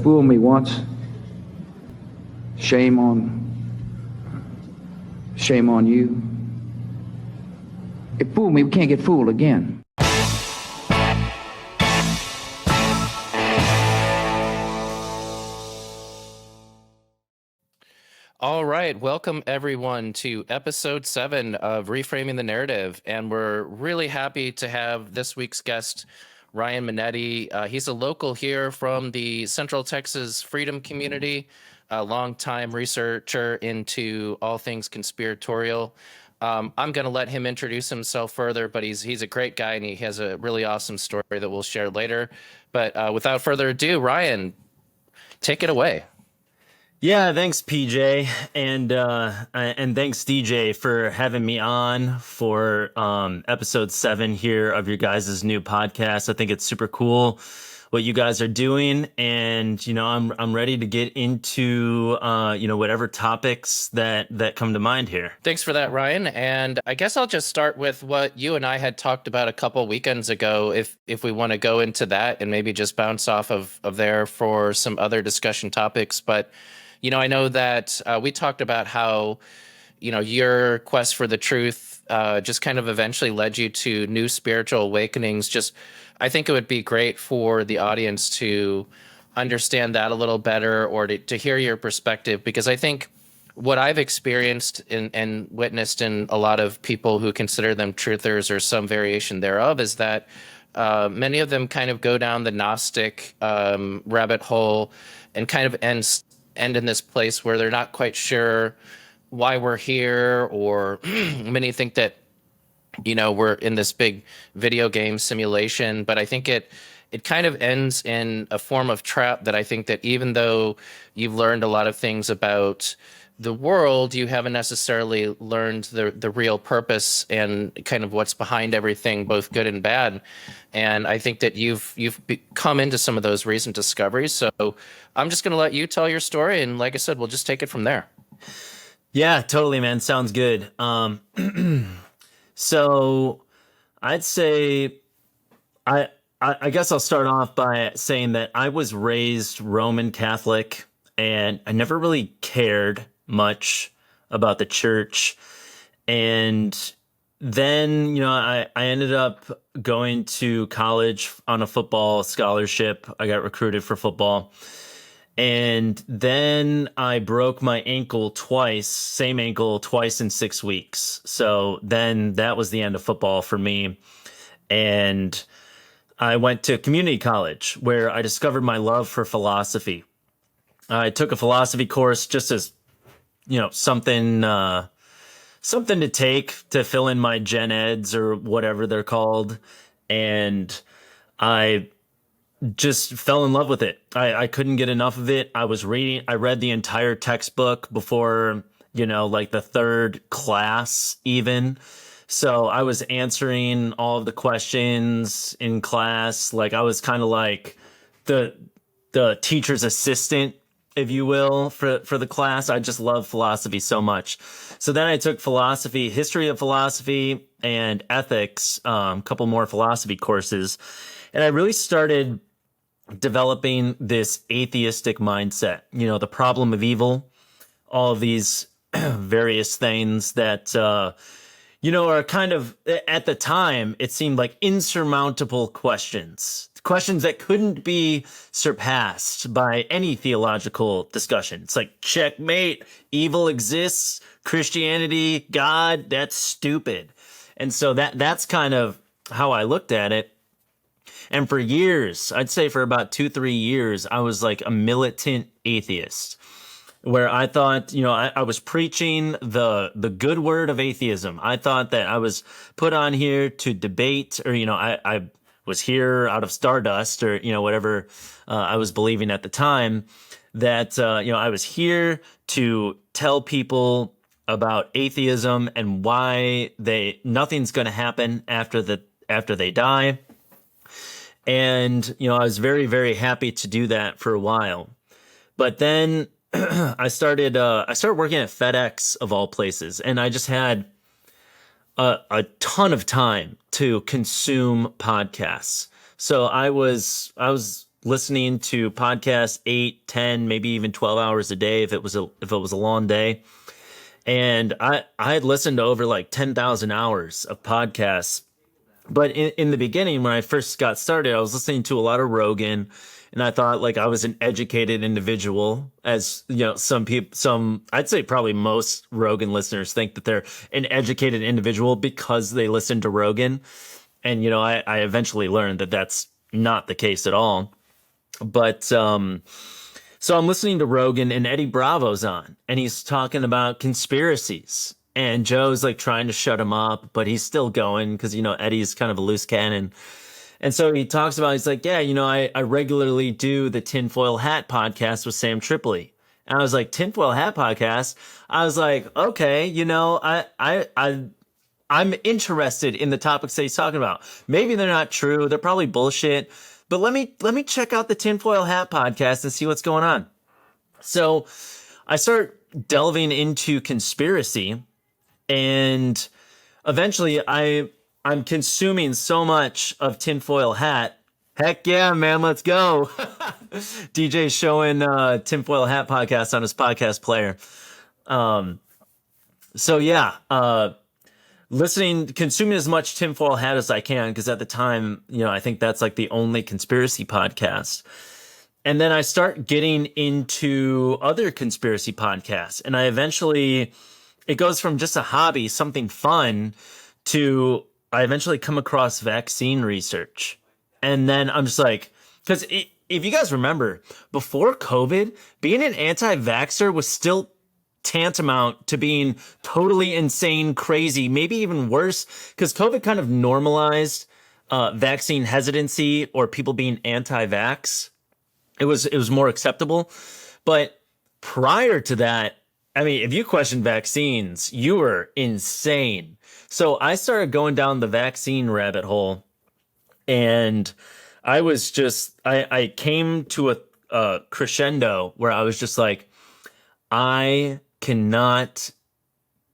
fooled me once. Shame on you. It fooled me. We can't get fooled again. All right, welcome everyone to episode 7 of Reframing the Narrative, and we're really happy to have this week's guest, Ryan Minniti. He's a local here from the Central Texas Freedom Community, a longtime researcher into all things conspiratorial. I'm going to let him introduce himself further, but he's a great guy and he has a really awesome story that we'll share later. But without further ado, Ryan, take it away. Yeah, thanks, PJ, and thanks, DJ, for having me on for episode 7 here of your guys' new podcast. I think it's super cool what you guys are doing, and I'm ready to get into whatever topics that come to mind here. Thanks for that, Ryan. And I guess I'll just start with what you and I had talked about a couple weekends ago, if we want to go into that and maybe just bounce off of there for some other discussion topics. But I know that we talked about how, your quest for the truth just kind of eventually led you to new spiritual awakenings. I think it would be great for the audience to understand that a little better, or to hear your perspective, because I think what I've experienced and witnessed in a lot of people who consider them truthers or some variation thereof is that many of them kind of go down the Gnostic rabbit hole and kind of end in this place where they're not quite sure why we're here, or many think that we're in this big video game simulation. But I think it kind of ends in a form of trap that I think that even though you've learned a lot of things about the world, you haven't necessarily learned the real purpose and kind of what's behind everything, both good and bad. And I think that you've come into some of those recent discoveries. So I'm just going to let you tell your story, and like I said, we'll just take it from there. Yeah, totally, man. Sounds good. So I'd say I guess I'll start off by saying that I was raised Roman Catholic, and I never really cared much about the church. And then, I ended up going to college on a football scholarship. I got recruited for football. And then I broke my ankle twice, same ankle, twice in 6 weeks. So then that was the end of football for me. And I went to community college, where I discovered my love for philosophy. I took a philosophy course just as, something to take to fill in my gen eds or whatever they're called. And I just fell in love with it. I couldn't get enough of it. I read the entire textbook before, like the 3rd class even. So I was answering all of the questions in class. Like I was kind of like the teacher's assistant, if you will, for the class. I just love philosophy so much. So then I took philosophy, history of philosophy, and ethics, a couple more philosophy courses. And I really started developing this atheistic mindset, the problem of evil, all of these various things that, are kind of, at the time, it seemed like insurmountable questions that couldn't be surpassed by any theological discussion. It's like, checkmate, evil exists, Christianity, God, that's stupid. And so that's kind of how I looked at it. And for years, I'd say for about 2-3 years, I was like a militant atheist, where I thought, I was preaching the good word of atheism. I thought that I was put on here to debate, or, I was here out of stardust, or, whatever I was believing at the time, that, I was here to tell people about atheism and why nothing's going to happen after they die. And, I was very, very happy to do that for a while. But then I started working at FedEx, of all places, and I just had a ton of time to consume podcasts. So I was listening to podcasts 8, 10, maybe even 12 hours a day if it was a long day. And I had listened to over like 10,000 hours of podcasts. But in the beginning, when I first got started, I was listening to a lot of Rogan, and I thought like I was an educated individual. As you know, I'd say probably most Rogan listeners think that they're an educated individual because they listen to Rogan. And, you know, I eventually learned that that's not the case at all. But so I'm listening to Rogan, and Eddie Bravo's on, and he's talking about conspiracies. And Joe's like trying to shut him up, but he's still going because, you know, Eddie's kind of a loose cannon. And so he talks about, he's like, yeah, you know, I regularly do the Tinfoil Hat podcast with Sam Tripoli. And I was like, Tinfoil Hat podcast? I was like, okay, you know, I'm interested in the topics that he's talking about. Maybe they're not true. They're probably bullshit. But let me check out the Tinfoil Hat podcast and see what's going on. So I start delving into conspiracy. And eventually I'm consuming so much of Tinfoil Hat. Heck yeah, man, let's go. DJ showing Tinfoil Hat podcast on his podcast player. So yeah, consuming as much Tinfoil Hat as I can, because at the time, you know, I think that's like the only conspiracy podcast. And then I start getting into other conspiracy podcasts, and it goes from just a hobby, something fun, to I eventually come across vaccine research. And then I'm just like, because if you guys remember, before COVID, being an anti-vaxxer was still tantamount to being totally insane, crazy, maybe even worse, because COVID kind of normalized vaccine hesitancy or people being anti-vax. It was more acceptable. But prior to that, I mean, if you questioned vaccines, you were insane. So I started going down the vaccine rabbit hole, and I came to a crescendo where I was just like, I cannot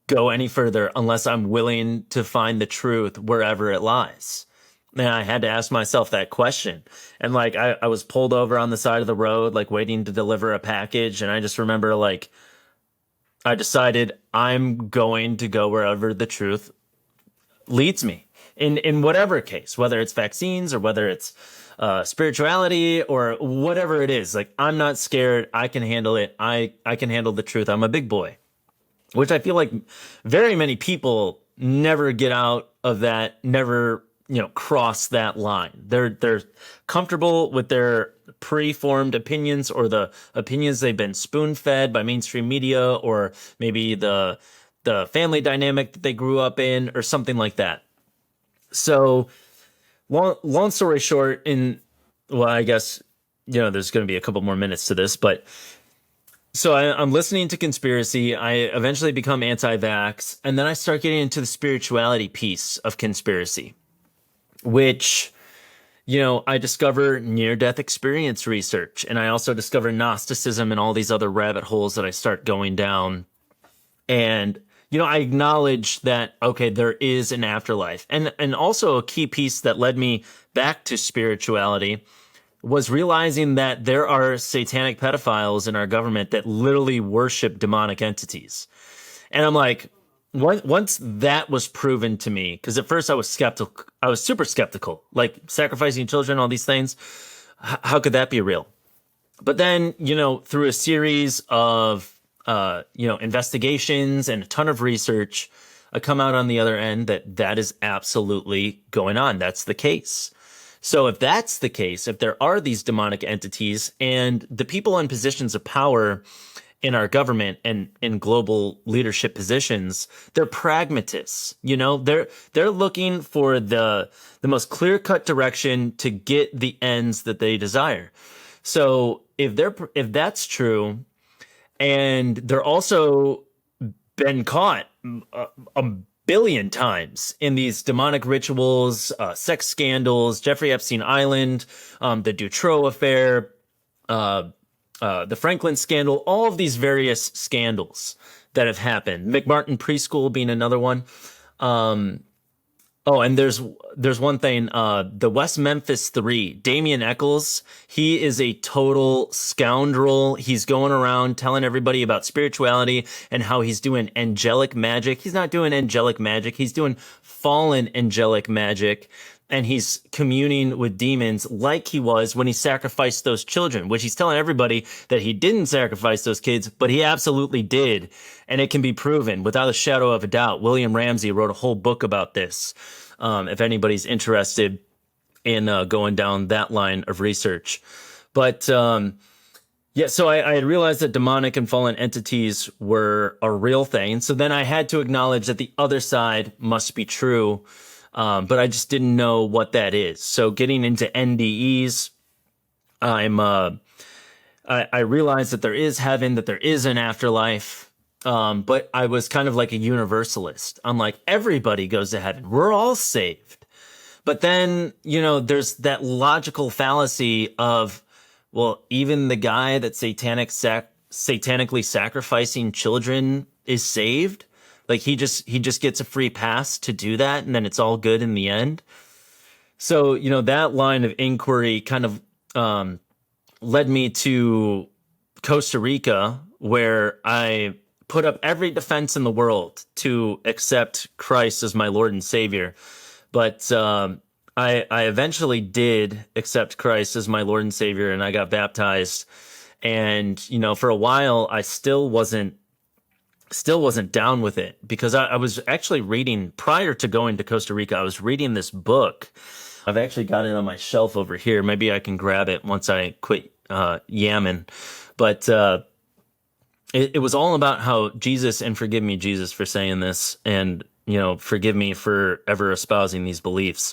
go any further unless I'm willing to find the truth wherever it lies. And I had to ask myself that question. And like, I was pulled over on the side of the road, like waiting to deliver a package. And I just remember like, I decided I'm going to go wherever the truth leads me in whatever case, whether it's vaccines or whether it's spirituality or whatever it is. Like, I'm not scared. I can handle it. I can handle the truth. I'm a big boy, which I feel like very many people never get out of that, never, you know, cross that line. They're comfortable with their preformed opinions or the opinions they've been spoon-fed by mainstream media, or maybe the family dynamic that they grew up in or something like that. So long story short, I guess, you know, there's going to be a couple more minutes to this, but so I'm listening to conspiracy. I eventually become anti-vax, and then I start getting into the spirituality piece of conspiracy, which, you know, I discover near-death experience research, and I also discover Gnosticism and all these other rabbit holes that I start going down. And, you know, I acknowledge that, okay, there is an afterlife. And also a key piece that led me back to spirituality was realizing that there are satanic pedophiles in our government that literally worship demonic entities. And I'm like, once that was proven to me, because at first I was skeptical, I was super skeptical, like sacrificing children, all these things. How could that be real? But then, you know, through a series of, you know, investigations and a ton of research, I come out on the other end that is absolutely going on. That's the case. So if that's the case, if there are these demonic entities and the people in positions of power in our government and in global leadership positions, they're pragmatists. You know, they're looking for the most clear-cut direction to get the ends that they desire. So if that's true, and they're also been caught a billion times in these demonic rituals, sex scandals, Jeffrey Epstein Island, the Dutroux affair, the Franklin scandal, all of these various scandals that have happened. McMartin Preschool being another one. Oh, and there's one thing. The West Memphis Three, Damian Eccles, he is a total scoundrel. He's going around telling everybody about spirituality and how he's doing angelic magic. He's not doing angelic magic. He's doing fallen angelic magic. And he's communing with demons like he was when he sacrificed those children, which he's telling everybody that he didn't sacrifice those kids, but he absolutely did. And it can be proven without a shadow of a doubt. William Ramsey wrote a whole book about this. If anybody's interested in going down that line of research. But yeah, so I had realized that demonic and fallen entities were a real thing. So then I had to acknowledge that the other side must be true. But I just didn't know what that is. So getting into NDEs, I realized that there is heaven, that there is an afterlife. But I was kind of like a universalist. I'm like, everybody goes to heaven. We're all saved. But then, there's that logical fallacy of, well, even the guy that's satanically sacrificing children is saved. Like he just gets a free pass to do that, and then it's all good in the end. So, that line of inquiry kind of led me to Costa Rica, where I put up every defense in the world to accept Christ as my Lord and Savior. But I eventually did accept Christ as my Lord and Savior, and I got baptized. And, for a while, I still wasn't down with it, because I was actually reading, prior to going to Costa Rica, I was reading this book. I've actually got it on my shelf over here. Maybe I can grab it once I quit yamming. But it was all about how Jesus, and forgive me, Jesus, for saying this, and, forgive me for ever espousing these beliefs,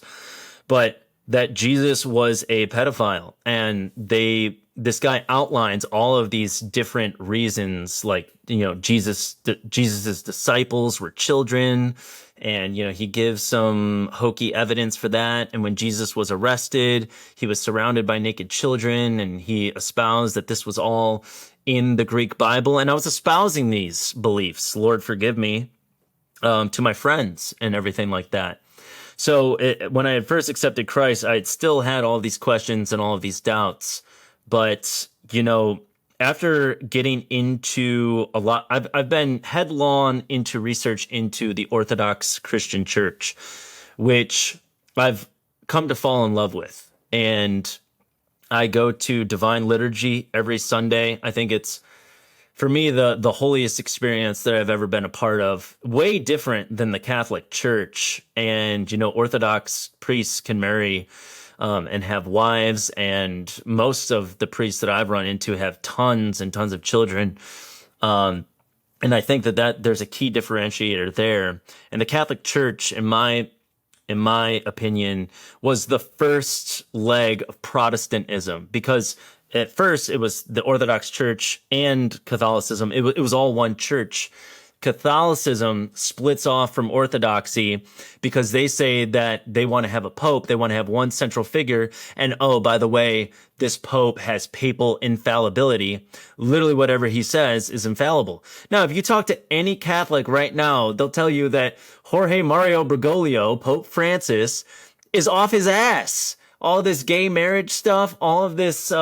but that Jesus was a pedophile. And this guy outlines all of these different reasons, like, Jesus's disciples were children, and, he gives some hokey evidence for that. And when Jesus was arrested, he was surrounded by naked children, and he espoused that this was all in the Greek Bible. And I was espousing these beliefs, Lord, forgive me, to my friends and everything like that. So when I had first accepted Christ, I had still had all these questions and all of these doubts. But, after getting into a lot, I've been headlong into research into the Orthodox Christian Church, which I've come to fall in love with. And I go to Divine Liturgy every Sunday. I think it's, for me, the holiest experience that I've ever been a part of. Way different than the Catholic Church. And, Orthodox priests can marry and have wives, and most of the priests that I've run into have tons and tons of children. And I think that there's a key differentiator there. And the Catholic Church, in my opinion, was the first leg of Protestantism, because at first it was the Orthodox Church and Catholicism. It was all one church. Catholicism splits off from Orthodoxy because they say that they want to have a pope. They want to have one central figure. And, oh, by the way, this pope has papal infallibility. Literally whatever he says is infallible. Now, if you talk to any Catholic right now, they'll tell you that Jorge Mario Bergoglio, Pope Francis, is off his ass. All this gay marriage stuff, all of this,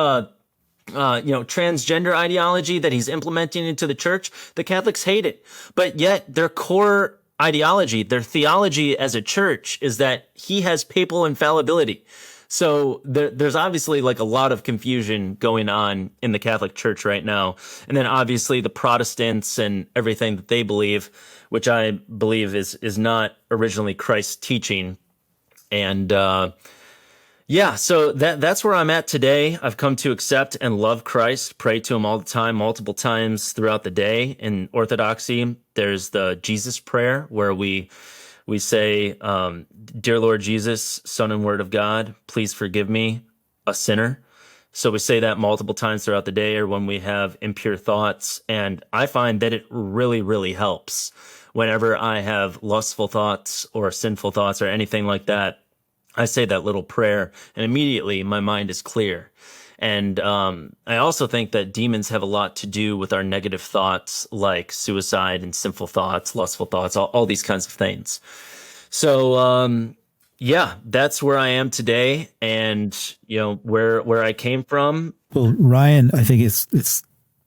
transgender ideology that he's implementing into the church, the Catholics hate it. But yet their core ideology, their theology as a church, is that he has papal infallibility. So there's obviously like a lot of confusion going on in the Catholic Church right now. And then obviously the Protestants and everything that they believe, which I believe is not originally Christ's teaching. And, yeah, so that's where I'm at today. I've come to accept and love Christ, pray to him all the time, multiple times throughout the day. In Orthodoxy, there's the Jesus prayer, where we say, Dear Lord Jesus, Son and Word of God, please forgive me, a sinner. So we say that multiple times throughout the day, or when we have impure thoughts. And I find that it really, really helps whenever I have lustful thoughts or sinful thoughts or anything like that. I say that little prayer, and immediately my mind is clear. And I also think that demons have a lot to do with our negative thoughts, like suicide and sinful thoughts, lustful thoughts, all these kinds of things. So Yeah, that's where I am today, and where I came from. Well, Ryan, I think it's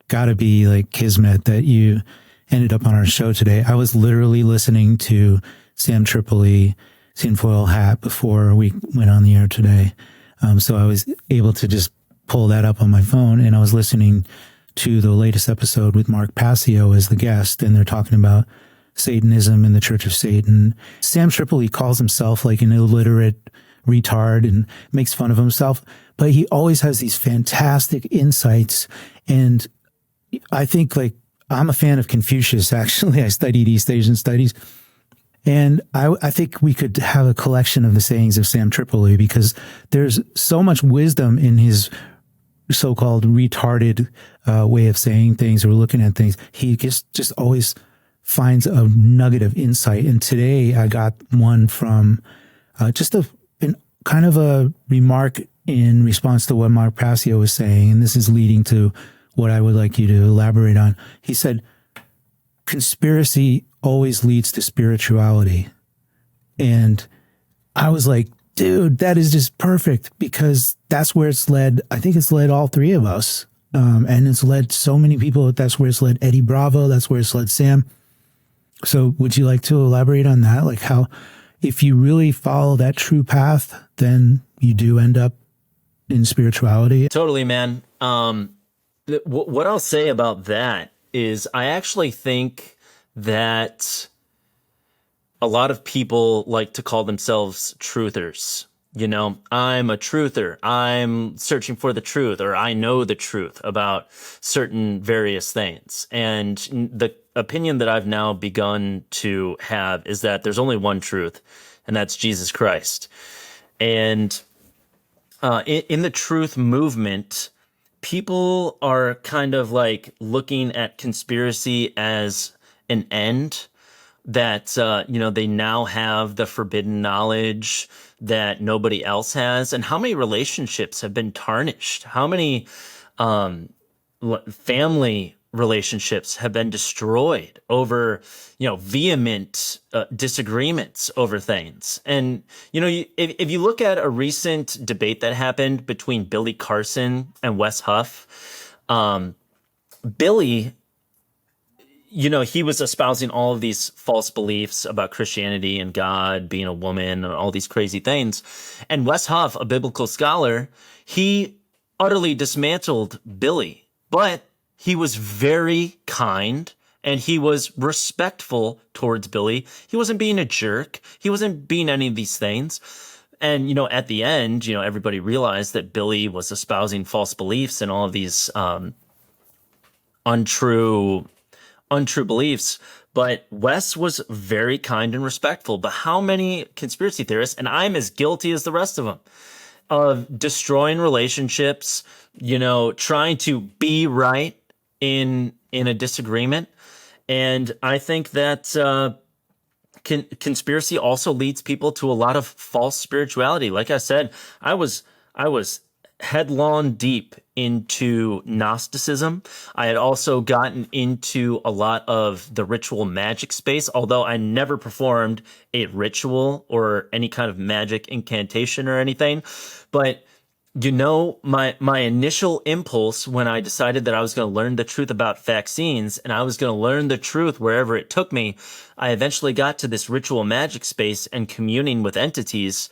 got to be like kismet that you ended up on our show today. I was literally listening to Sam Tripoli, Tinfoil Hat before we went on the air today. So I was able to just pull that up on my phone, and I was listening to the latest episode with Mark Passio as the guest, and they're talking about Satanism and the Church of Satan. Sam Tripoli calls himself like an illiterate retard and makes fun of himself, but he always has these fantastic insights. And I think, like, I'm a fan of Confucius, actually. I studied East Asian studies. And I think we could have a collection of the sayings of Sam Tripoli, because there's so much wisdom in his so-called retarded way of saying things or looking at things. He just always finds a nugget of insight. And today I got one from just kind of a remark in response to what Mark Passio was saying. And this is leading to what I would like you to elaborate on. He said, conspiracy always leads to spirituality. And I was like, dude, that is just perfect, because that's where it's led. I think it's led all three of us. And it's led so many people. That's where it's led Eddie Bravo. That's where it's led Sam. So would you like to elaborate on that? Like how, if you really follow that true path, then you do end up in spirituality? Totally, man. What I'll say about that is I actually think that a lot of people like to call themselves truthers. I'm a truther. I'm searching for the truth, or I know the truth about certain various things. And the opinion that I've now begun to have is that there's only one truth, and that's Jesus Christ. And in the truth movement, people are kind of like looking at conspiracy as an end, that they now have the forbidden knowledge that nobody else has. And how many relationships have been tarnished? How many family relationships have been destroyed over vehement disagreements over things? And if you look at a recent debate that happened between Billy Carson and Wes Huff, Billy, he was espousing all of these false beliefs about Christianity and God being a woman and all these crazy things. And Wes Huff, a biblical scholar, he utterly dismantled Billy, but he was very kind and he was respectful towards Billy. He wasn't being a jerk. He wasn't being any of these things. And, at the end, everybody realized that Billy was espousing false beliefs and all of these untrue beliefs, but Wes was very kind and respectful. But how many conspiracy theorists, and I'm as guilty as the rest of them, of destroying relationships, trying to be right in a disagreement. And I think that conspiracy also leads people to a lot of false spirituality. Like I said, I was headlong deep into Gnosticism. I had also gotten into a lot of the ritual magic space, although I never performed a ritual or any kind of magic incantation or anything. But my initial impulse when I decided that I was going to learn the truth about vaccines, and I was going to learn the truth wherever it took me, I eventually got to this ritual magic space and communing with entities.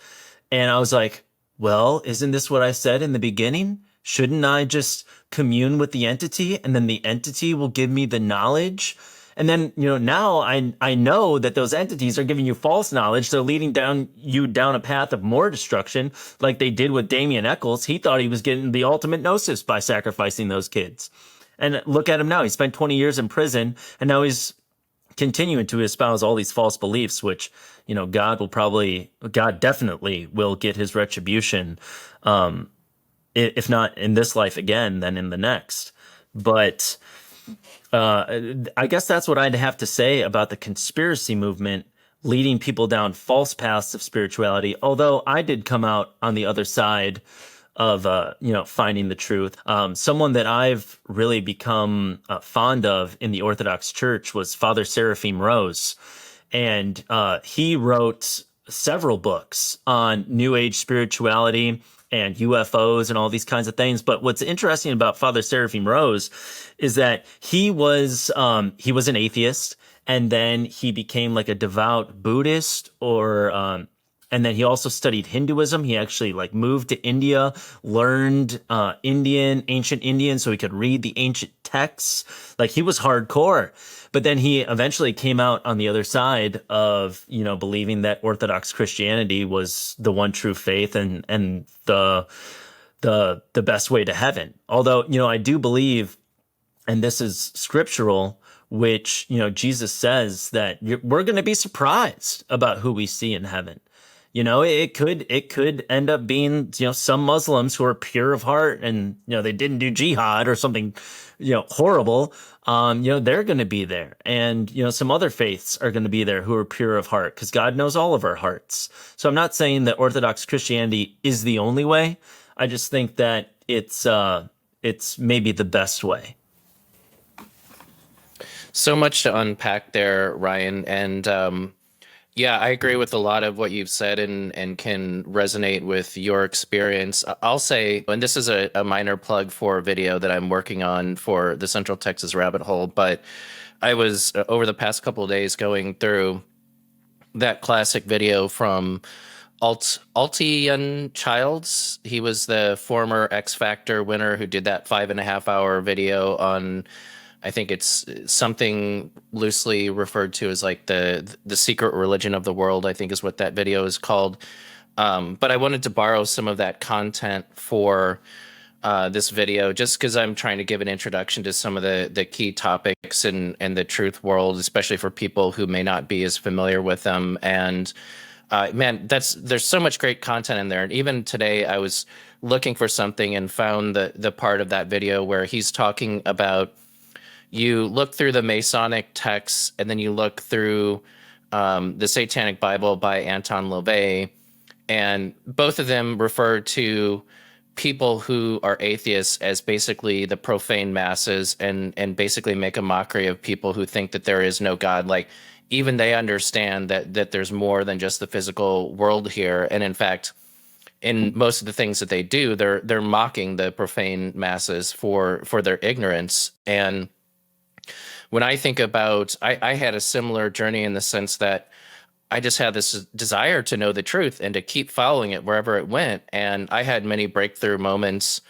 And I was like, well, isn't this what I said in the beginning? Shouldn't I just commune with the entity, and then the entity will give me the knowledge? And then, now I know that those entities are giving you false knowledge. They're leading you down a path of more destruction, like they did with Damien Eccles. He thought he was getting the ultimate gnosis by sacrificing those kids. And look at him now. He spent 20 years in prison, and now he's continuing to espouse all these false beliefs, which, God definitely will get his retribution. If not in this life again, then in the next. But I guess that's what I'd have to say about the conspiracy movement leading people down false paths of spirituality. Although I did come out on the other side of, finding the truth. Someone that I've really become fond of in the Orthodox Church was Father Seraphim Rose. And he wrote several books on New Age spirituality and UFOs and all these kinds of things. But what's interesting about Father Seraphim Rose is that he was an atheist, and then he became like a devout Buddhist, and then he also studied Hinduism. He actually like moved to India, learned ancient Indian, so he could read the ancient texts. Like, he was hardcore. But then he eventually came out on the other side of, believing that Orthodox Christianity was the one true faith and the best way to heaven. Although, I do believe, and this is scriptural, which, Jesus says that we're going to be surprised about who we see in heaven. It could end up being, some Muslims who are pure of heart and, they didn't do jihad or something, horrible. They're going to be there. And, some other faiths are going to be there who are pure of heart, because God knows all of our hearts. So I'm not saying that Orthodox Christianity is the only way. I just think that it's maybe the best way. So much to unpack there, Ryan. And yeah, I agree with a lot of what you've said and can resonate with your experience. I'll say, and this is a minor plug for a video that I'm working on for the Central Texas Rabbit Hole, but I was over the past couple of days going through that classic video from Altian Childs. He was the former X Factor winner who did that 5.5-hour video on, I think it's something loosely referred to as like the secret religion of the world, I think is what that video is called. But I wanted to borrow some of that content for this video, just because I'm trying to give an introduction to some of the key topics and the truth world, especially for people who may not be as familiar with them. And man, there's so much great content in there. And even today I was looking for something and found the part of that video where he's talking about, you look through the Masonic texts and then you look through the Satanic Bible by Anton LaVey, and both of them refer to people who are atheists as basically the profane masses, and basically make a mockery of people who think that there is no God. Like, even they understand that there's more than just the physical world here. And in fact, in most of the things that they do, they're mocking the profane masses for their ignorance. And when I think about, I had a similar journey in the sense that I just had this desire to know the truth and to keep following it wherever it went. And I had many breakthrough moments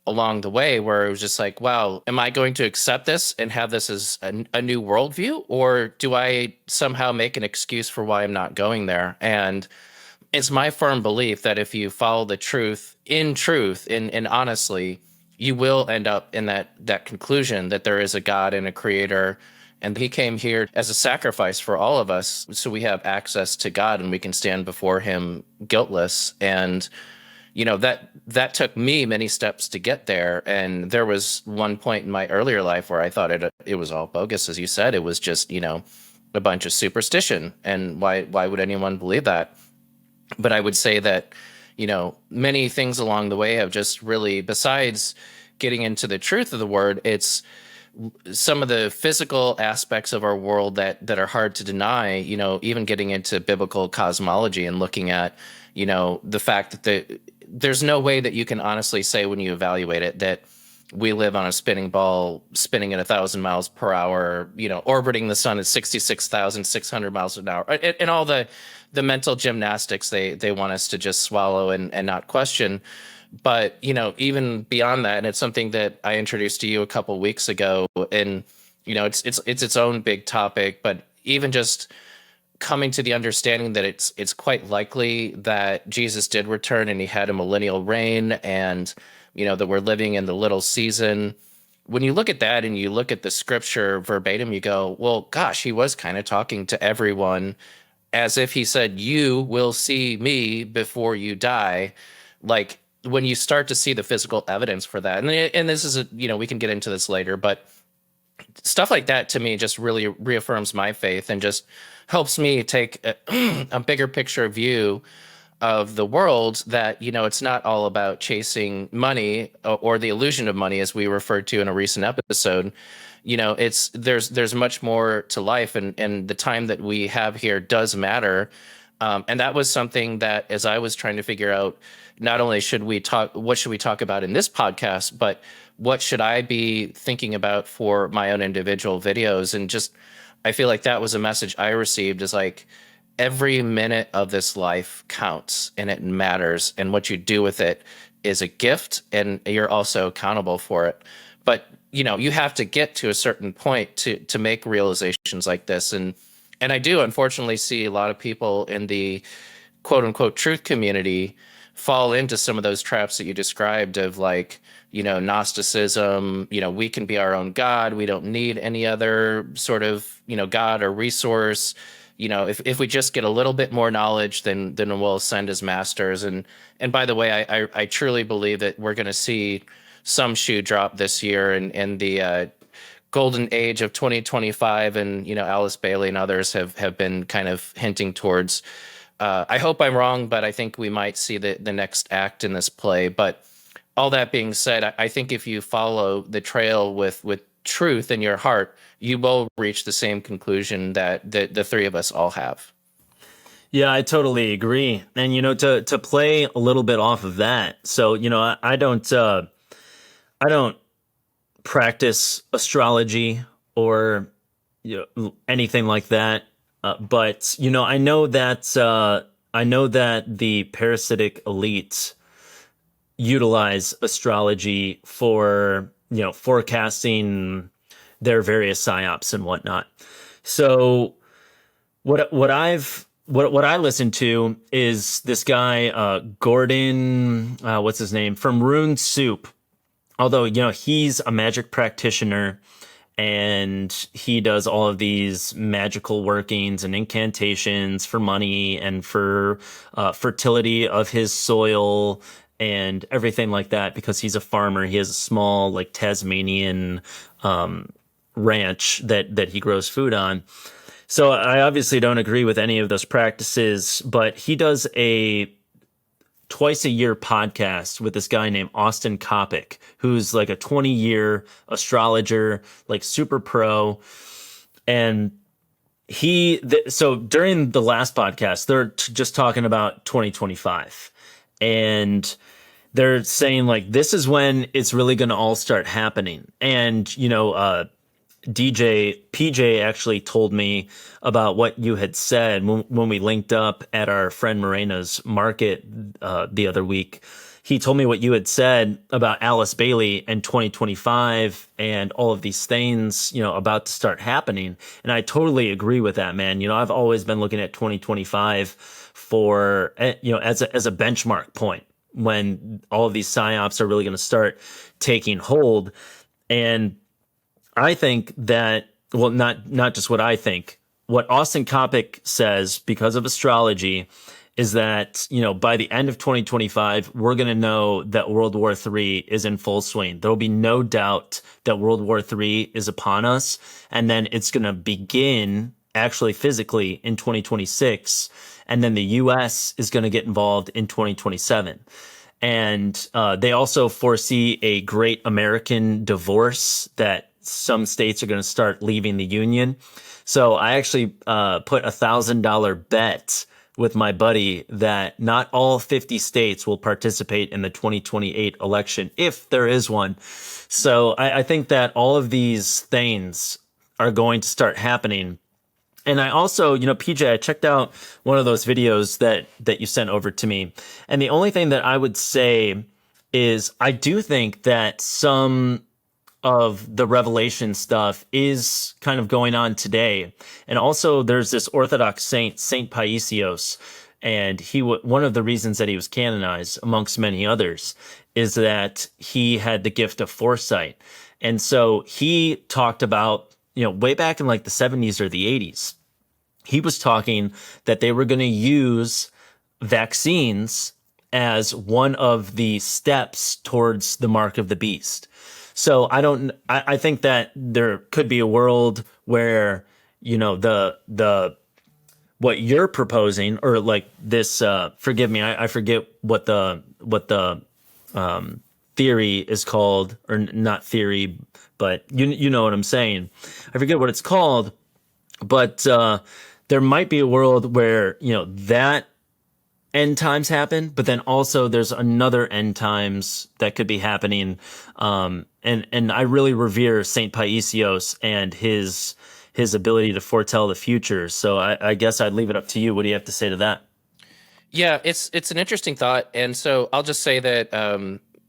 along the way where it was just like, wow, am I going to accept this and have this as a new worldview? Or do I somehow make an excuse for why I'm not going there? And it's my firm belief that if you follow the truth and honestly, you will end up in that conclusion that there is a God and a creator, and he came here as a sacrifice for all of us, so we have access to God and we can stand before him guiltless. And that took me many steps to get there. And there was one point in my earlier life where I thought it was all bogus, as you said. It was just a bunch of superstition, and why would anyone believe that? But I would say that many things along the way have just really, besides getting into the truth of the word, it's some of the physical aspects of our world that are hard to deny, even getting into biblical cosmology and looking at, the fact that there's no way that you can honestly say when you evaluate it that we live on a spinning ball spinning at 1,000 miles per hour, orbiting the sun at 66,600 miles an hour, and all the mental gymnastics they want us to just swallow and not question. But, even beyond that, and it's something that I introduced to you a couple weeks ago, and, it's its own big topic, but even just coming to the understanding that it's quite likely that Jesus did return and he had a millennial reign, and, that we're living in the little season. When you look at that and you look at the scripture verbatim, you go, well, gosh, he was kind of talking to everyone as if he said, you will see me before you die. Like, when you start to see the physical evidence for that, and this is we can get into this later, but stuff like that to me just really reaffirms my faith and just helps me take a bigger picture view of the world, that it's not all about chasing money or the illusion of money, as we referred to in a recent episode. There's much more to life, and the time that we have here does matter. And that was something that, as I was trying to figure out, not only what should we talk about in this podcast, but what should I be thinking about for my own individual videos? And just, I feel like that was a message I received, is like, every minute of this life counts and it matters. And what you do with it is a gift, and you're also accountable for it. But, you have to get to a certain point to make realizations like this. And I do unfortunately see a lot of people in the quote unquote truth community fall into some of those traps that you described of, like, Gnosticism, we can be our own God. We don't need any other sort of, God or resource. If we just get a little bit more knowledge, then we'll ascend as masters. And by the way, I truly believe that we're going to see some shoe drop this year, and the golden age of 2025, and Alice Bailey and others have been kind of hinting towards. I hope I'm wrong, but I think we might see the next act in this play. But all that being said, I think if you follow the trail with truth in your heart, you will reach the same conclusion that the three of us all have. Yeah, I totally agree. And to play a little bit off of that, so I don't practice astrology or anything like that. But I know that the parasitic elites utilize astrology for forecasting their various psyops and whatnot. So what I listen to is this guy Gordon, what's his name, from Rune Soup. Although he's a magic practitioner, and he does all of these magical workings and incantations for money and for fertility of his soil and everything like that, because he's a farmer. He has a small, like, Tasmanian ranch that he grows food on. So I obviously don't agree with any of those practices, but he does a twice a year podcast with this guy named Austin Coppock, who's like a 20-year astrologer, like super pro. And so during the last podcast, they're just talking about 2025. And they're saying, like, this is when it's really going to all start happening. And, PJ actually told me about what you had said when we linked up at our friend Morena's market the other week. He told me what you had said about Alice Bailey and 2025 and all of these things, about to start happening. And I totally agree with that, man. I've always been looking at 2025 for, as a benchmark point when all of these psyops are really going to start taking hold. And I think that, well, not just what I think, what Austin Coppock says, because of astrology, is that, by the end of 2025, we're going to know that World War III is in full swing. There will be no doubt that World War III is upon us. And then it's going to begin actually physically in 2026. And then the US is going to get involved in 2027. And they also foresee a great American divorce, that some states are going to start leaving the union. So I actually put $1,000 bet with my buddy that not all 50 states will participate in the 2028 election, if there is one. So I think that all of these things are going to start happening. And I also, PJ, I checked out one of those videos that you sent over to me. And the only thing that I would say is I do think that some of the revelation stuff is kind of going on today. And also there's this Orthodox saint, Saint Paisios, and one of the reasons that he was canonized, amongst many others, is that he had the gift of foresight. And so he talked about, way back in like the 70s or the 80s, he was talking that they were going to use vaccines as one of the steps towards the mark of the beast. So I think that there could be a world where, the what you're proposing, or like this, forgive me, I forget what the theory is called, or not theory, but you know what I'm saying. I forget what it's called, but there might be a world where, that end times happen, but then also there's another end times that could be happening. And I really revere Saint Paisios and his ability to foretell the future. So I guess I'd leave it up to you. What do you have to say to that? Yeah, it's an interesting thought, and so I'll just say that,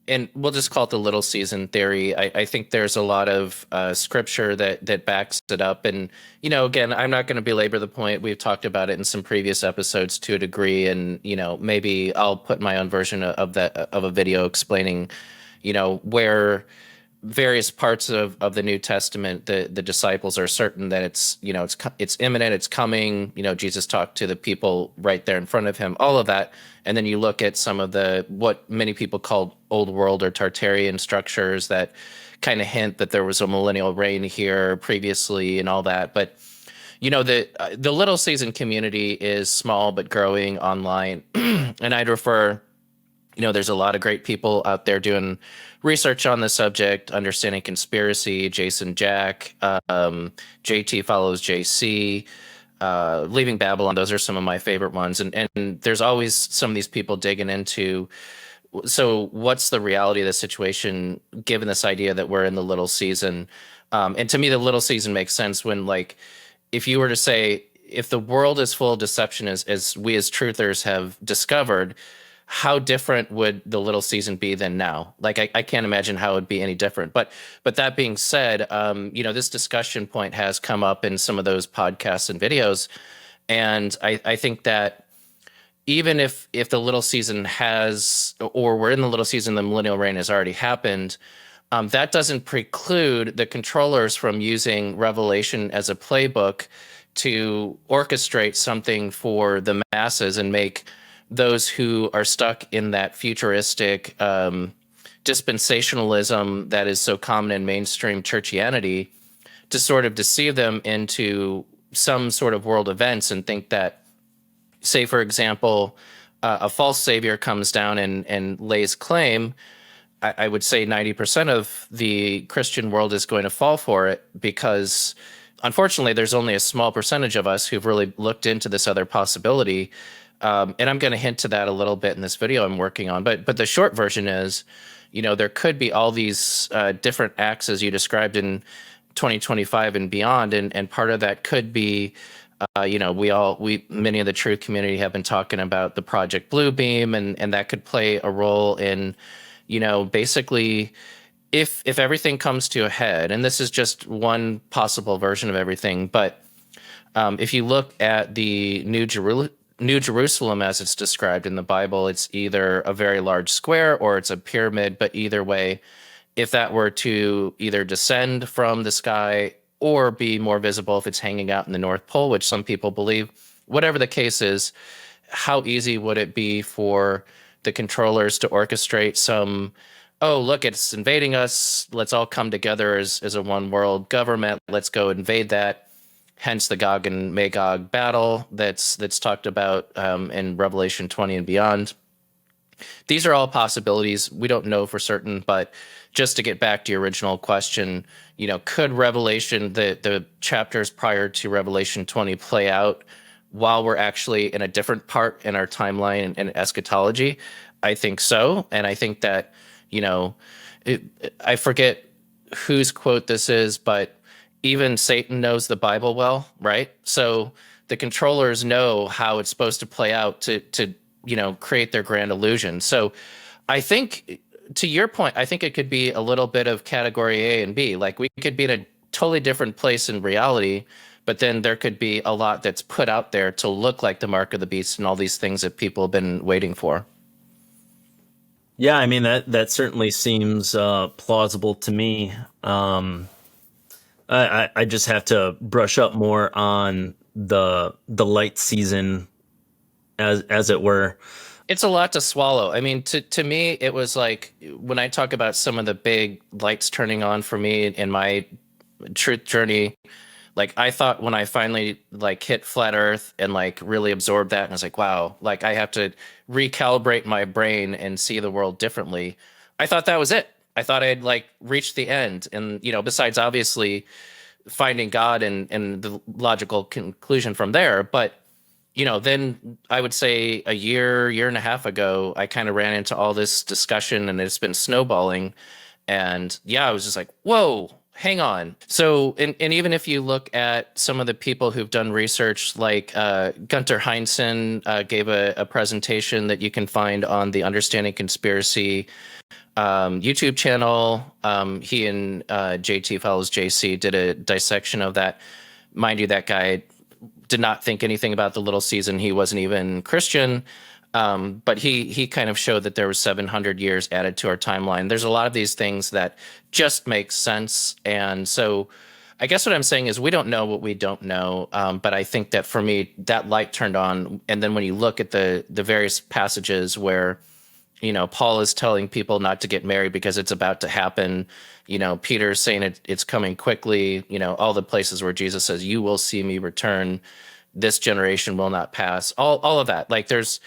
and we'll just call it the little season theory. I think there's a lot of scripture that backs it up, and again, I'm not going to belabor the point. We've talked about it in some previous episodes to a degree, and maybe I'll put my own version of a video explaining, where various parts of the New Testament, the disciples are certain that it's imminent, it's coming. Jesus talked to the people right there in front of him, all of that. And then you look at some of what many people called old world or Tartarian structures that kind of hint that there was a millennial reign here previously and all that. But the little season community is small but growing online. And I'd refer, there's a lot of great people out there doing research on the subject, understanding conspiracy, Jason Jack, JT follows JC, Leaving Babylon. Those are some of my favorite ones. And there's always some of these people digging into, so what's the reality of the situation, given this idea that we're in the little season? And to me, the little season makes sense when, if you were to say, if the world is full of deception as we as truthers have discovered, how different would the little season be than now? I can't imagine how it would be any different. But that being said, this discussion point has come up in some of those podcasts and videos. And I think that even if the little season has, or we're in the little season, the millennial reign has already happened, that doesn't preclude the controllers from using Revelation as a playbook to orchestrate something for the masses and make those who are stuck in that futuristic dispensationalism that is so common in mainstream churchianity, to sort of deceive them into some sort of world events and think that, say, for example, a false savior comes down and lays claim. I would say 90% of the Christian world is going to fall for it, because unfortunately there's only a small percentage of us who've really looked into this other possibility. And I'm going to hint to that a little bit in this video I'm working on. But the short version is, there could be all these different acts as you described in 2025 and beyond. And part of that could be, many of the truth community have been talking about the Project Bluebeam, and that could play a role in, basically, if everything comes to a head, and this is just one possible version of everything, but if you look at the New Jerusalem, as it's described in the Bible, it's either a very large square or it's a pyramid. But either way, if that were to either descend from the sky or be more visible if it's hanging out in the North Pole, which some people believe, whatever the case is, how easy would it be for the controllers to orchestrate some, oh, look, it's invading us, let's all come together as a one world government, let's go invade that. Hence the Gog and Magog battle that's talked about in Revelation 20 and beyond. These are all possibilities. We don't know for certain, but just to get back to your original question, could Revelation, the chapters prior to Revelation 20, play out while we're actually in a different part in our timeline and eschatology? I think so. And I think that, I forget whose quote this is, but even Satan knows the Bible well, right? So the controllers know how it's supposed to play out to create their grand illusion. So I think, to your point, I think it could be a little bit of category A and B. We could be in a totally different place in reality, but then there could be a lot that's put out there to look like the mark of the beast and all these things that people have been waiting for. Yeah, I mean, that certainly seems plausible to me. I just have to brush up more on the light season, as it were. It's a lot to swallow. I mean, to me, it was like when I talk about some of the big lights turning on for me in my truth journey, I thought when I finally hit flat Earth and really absorbed that, and I was like, wow, I have to recalibrate my brain and see the world differently. I thought that was it. I thought I'd reached the end. And, besides obviously finding God and the logical conclusion from there. But, then I would say a year and a half ago, I kind of ran into all this discussion and it's been snowballing. And yeah, I was just like, whoa, hang on. So, and even if you look at some of the people who've done research, like Gunter Heinzen gave a presentation that you can find on the Understanding Conspiracy YouTube channel. He and JT follows JC did a dissection of that. Mind you, that guy did not think anything about the little season. He wasn't even Christian. But he kind of showed that there was 700 years added to our timeline. There's a lot of these things that just make sense. And so I guess what I'm saying is we don't know what we don't know. But I think that for me, that light turned on. And then when you look at the various passages where, Paul is telling people not to get married because it's about to happen. Peter's saying it's coming quickly. All the places where Jesus says, you will see me return. This generation will not pass. All of that. Like there's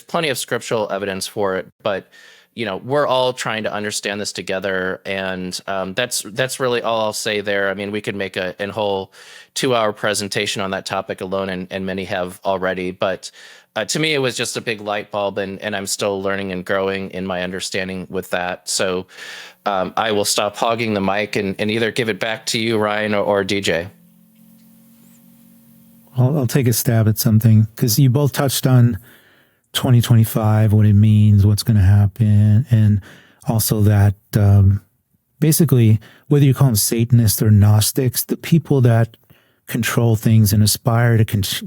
plenty of scriptural evidence for it, but we're all trying to understand this together, and that's really all I'll say there. I mean, we could make a whole 2-hour presentation on that topic alone, and many have already. But to me, it was just a big light bulb, and I'm still learning and growing in my understanding with that. So I will stop hogging the mic and either give it back to you, Ryan, or DJ. I'll take a stab at something, because you both touched on 2025, what it means, what's going to happen, and also that basically, whether you call them Satanists or Gnostics, the people that control things and aspire to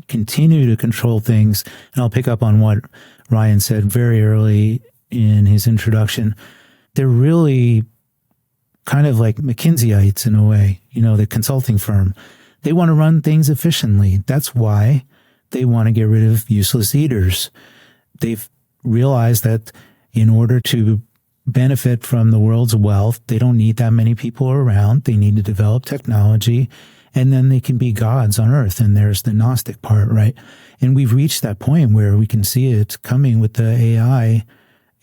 continue to control things, and I'll pick up on what Ryan said very early in his introduction, they're really kind of like McKinseyites in a way, the consulting firm. They want to run things efficiently. That's why they want to get rid of useless eaters. They've realized that in order to benefit from the world's wealth, they don't need that many people around. They need to develop technology, and then they can be gods on earth. And there's the Gnostic part, right? And we've reached that point where we can see it coming with the AI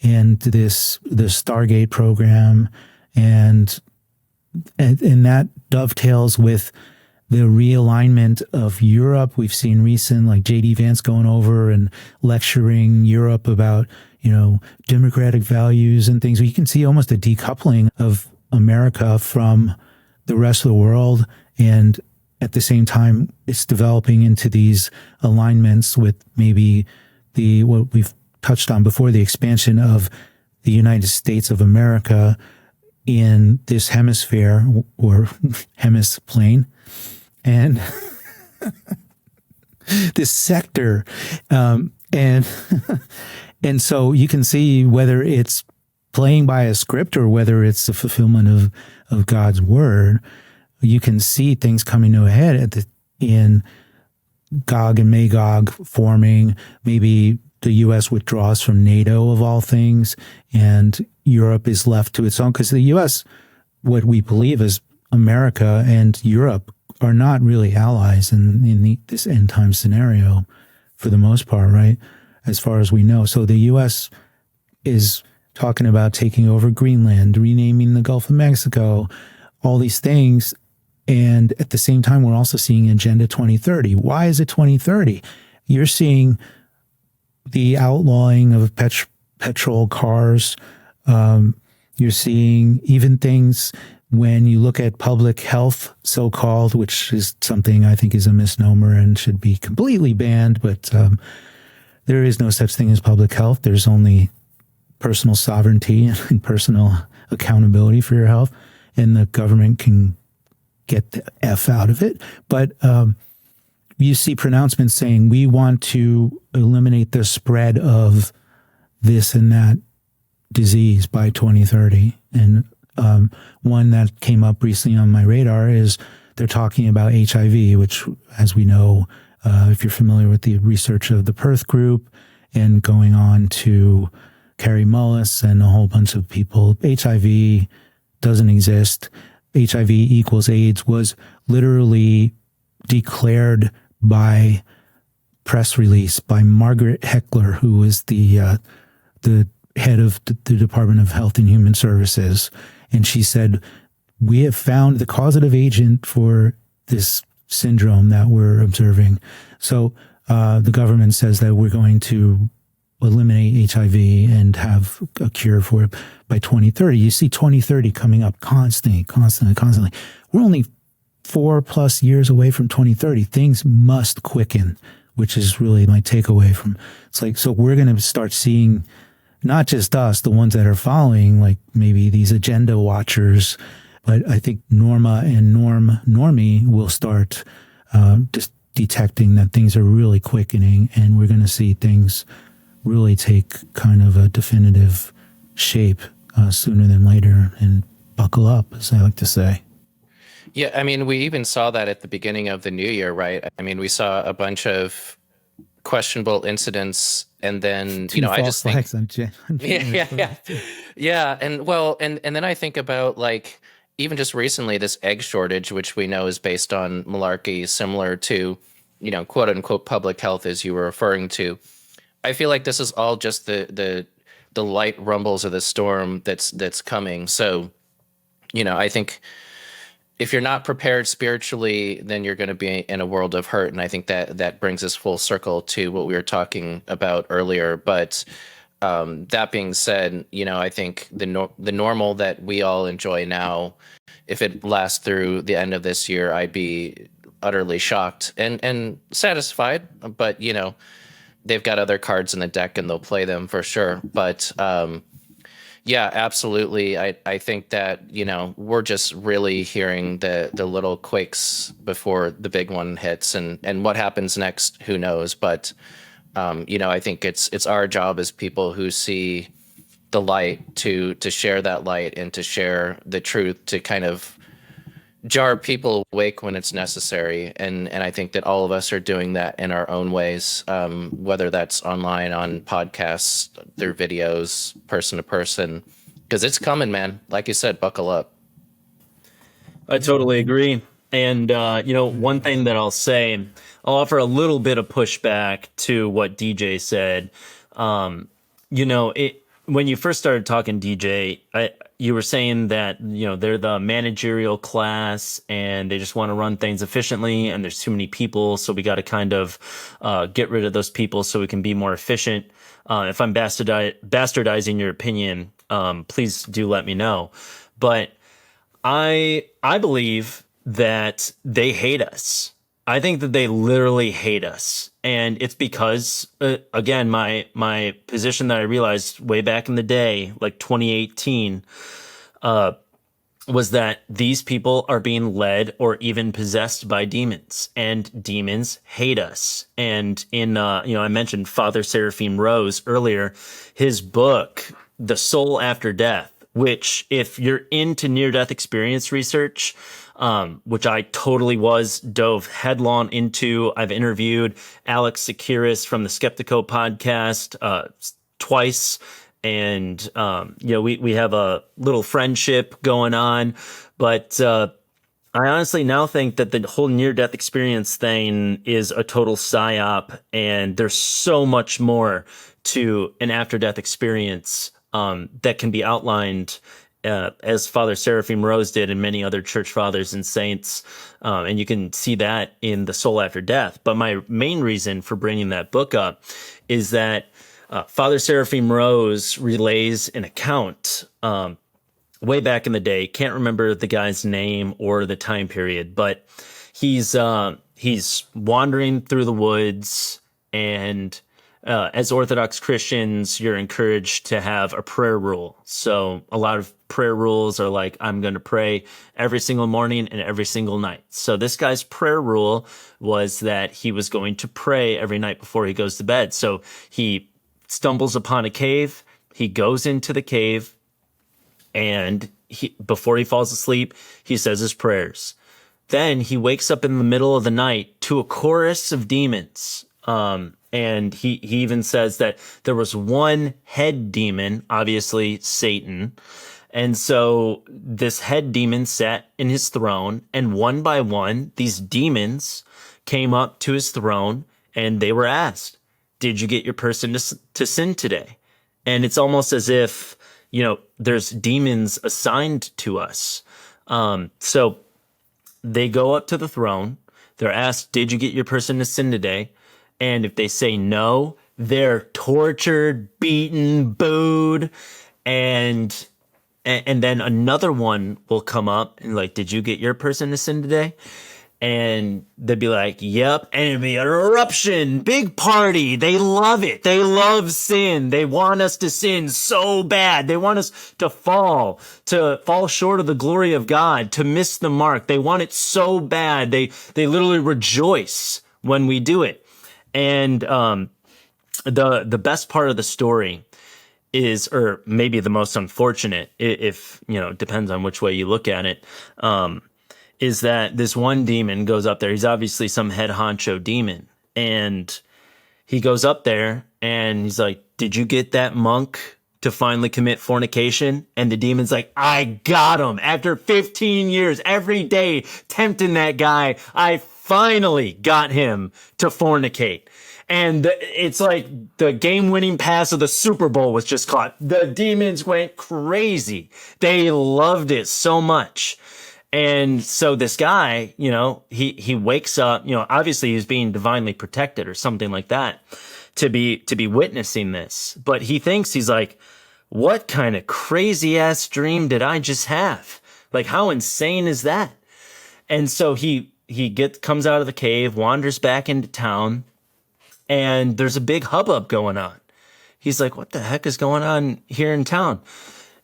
and the Stargate program, and that dovetails with the realignment of Europe. We've seen recent, like J.D. Vance going over and lecturing Europe about, democratic values and things. You can see almost a decoupling of America from the rest of the world. And at the same time, it's developing into these alignments with maybe what we've touched on before, the expansion of the United States of America in this hemisphere or hemisplane. And this sector, and so you can see whether it's playing by a script or whether it's the fulfillment of God's word. You can see things coming to a head in Gog and Magog forming. Maybe the U.S. withdraws from NATO of all things, and Europe is left to its own, because the U.S., what we believe is America and Europe are not really allies in this end time scenario for the most part, right? As far as we know. So the U.S. is talking about taking over Greenland, renaming the Gulf of Mexico, all these things. And at the same time, we're also seeing Agenda 2030. Why is it 2030? You're seeing the outlawing of petrol cars. You're seeing even things when you look at public health, so-called, which is something I think is a misnomer and should be completely banned, but there is no such thing as public health. There's only personal sovereignty and personal accountability for your health, and the government can get the F out of it. But you see pronouncements saying, we want to eliminate the spread of this and that disease by 2030. And one that came up recently on my radar is they're talking about HIV, which, as we know, if you're familiar with the research of the Perth Group and going on to Carrie Mullis and a whole bunch of people, HIV doesn't exist. HIV equals AIDS was literally declared by press release by Margaret Heckler, who was the head of the Department of Health and Human Services. And she said, we have found the causative agent for this syndrome that we're observing. So the government says that we're going to eliminate HIV and have a cure for it by 2030. You see 2030 coming up constantly. We're only 4+ years away from 2030. Things must quicken, which is really my takeaway from it's like, so we're going to start seeing not just us, the ones that are following, like maybe these agenda watchers, but I think Norma and Normie will start just detecting that things are really quickening, and we're going to see things really take kind of a definitive shape sooner than later. And buckle up, as I like to say. Yeah, I mean, we even saw that at the beginning of the new year, right? I mean, we saw a bunch of questionable incidents, and then I just think, yeah, and then I think about, like, even just recently, this egg shortage, which we know is based on malarkey, similar to, quote unquote public health, as you were referring to. I feel like this is all just the light rumbles of the storm that's coming. So, I think if you're not prepared spiritually, then you're going to be in a world of hurt. And I think that brings us full circle to what we were talking about earlier. But that being said, I think the normal that we all enjoy now, if it lasts through the end of this year, I'd be utterly shocked and satisfied. But, they've got other cards in the deck and they'll play them for sure. But yeah, absolutely. I think that, we're just really hearing the little quakes before the big one hits, and what happens next, who knows? But, I think it's our job as people who see the light to share that light and to share the truth, to kind of jar people awake when it's necessary. And I think that all of us are doing that in our own ways, whether that's online, on podcasts, through videos, person to person, because it's coming, man. Like you said, buckle up. I totally agree. And, one thing that I'll say, I'll offer a little bit of pushback to what DJ said. When you first started talking, DJ, you were saying that, they're the managerial class and they just want to run things efficiently, and there's too many people, so we got to kind of get rid of those people so we can be more efficient. If I'm bastardizing your opinion, please do let me know. But I believe that they hate us. I think that they literally hate us. And it's because, again, my position that I realized way back in the day, like 2018, was that these people are being led or even possessed by demons, and demons hate us. And I mentioned Father Seraphim Rose earlier, his book, The Soul After Death, which, if you're into near-death experience research, which I totally dove headlong into. I've interviewed Alex Sekiris from the Skeptico podcast twice, and we have a little friendship going on. But I honestly now think that the whole near-death experience thing is a total psyop, and there's so much more to an after-death experience that can be outlined as Father Seraphim Rose did, and many other church fathers and saints. And you can see that in The Soul After Death. But my main reason for bringing that book up is that Father Seraphim Rose relays an account way back in the day. Can't remember the guy's name or the time period, but he's wandering through the woods, and as Orthodox Christians, you're encouraged to have a prayer rule. So a lot of prayer rules are like, I'm going to pray every single morning and every single night. So this guy's prayer rule was that he was going to pray every night before he goes to bed. So he stumbles upon a cave. He goes into the cave, and before he falls asleep, he says his prayers. Then he wakes up in the middle of the night to a chorus of demons. And he even says that there was one head demon, obviously Satan. And so this head demon sat in his throne, and one by one, these demons came up to his throne, and they were asked, did you get your person to sin today? And it's almost as if, there's demons assigned to us. So they go up to the throne. They're asked, did you get your person to sin today? And if they say no, they're tortured, beaten, booed. And then another one will come up and like, did you get your person to sin today? And they'd be like, yep. And it'd be an eruption, big party. They love it. They love sin. They want us to sin so bad. They want us to fall short of the glory of God, to miss the mark. They want it so bad. They literally rejoice when we do it. And, the best part of the story is, or maybe the most unfortunate, if, depends on which way you look at it, is that this one demon goes up there. He's obviously some head honcho demon. And he goes up there and he's like, did you get that monk to finally commit fornication? And the demon's like, I got him. After 15 years, every day tempting that guy, I finally got him to fornicate. And it's like the game-winning pass of the Super Bowl was just caught. The demons went crazy. They loved it so much. And so this guy, he wakes up, obviously he's being divinely protected or something like that to be witnessing this. But he thinks, he's like, what kind of crazy ass dream did I just have? Like, how insane is that? And so he comes out of the cave, wanders back into town, and there's a big hubbub going on. He's like, what the heck is going on here in town?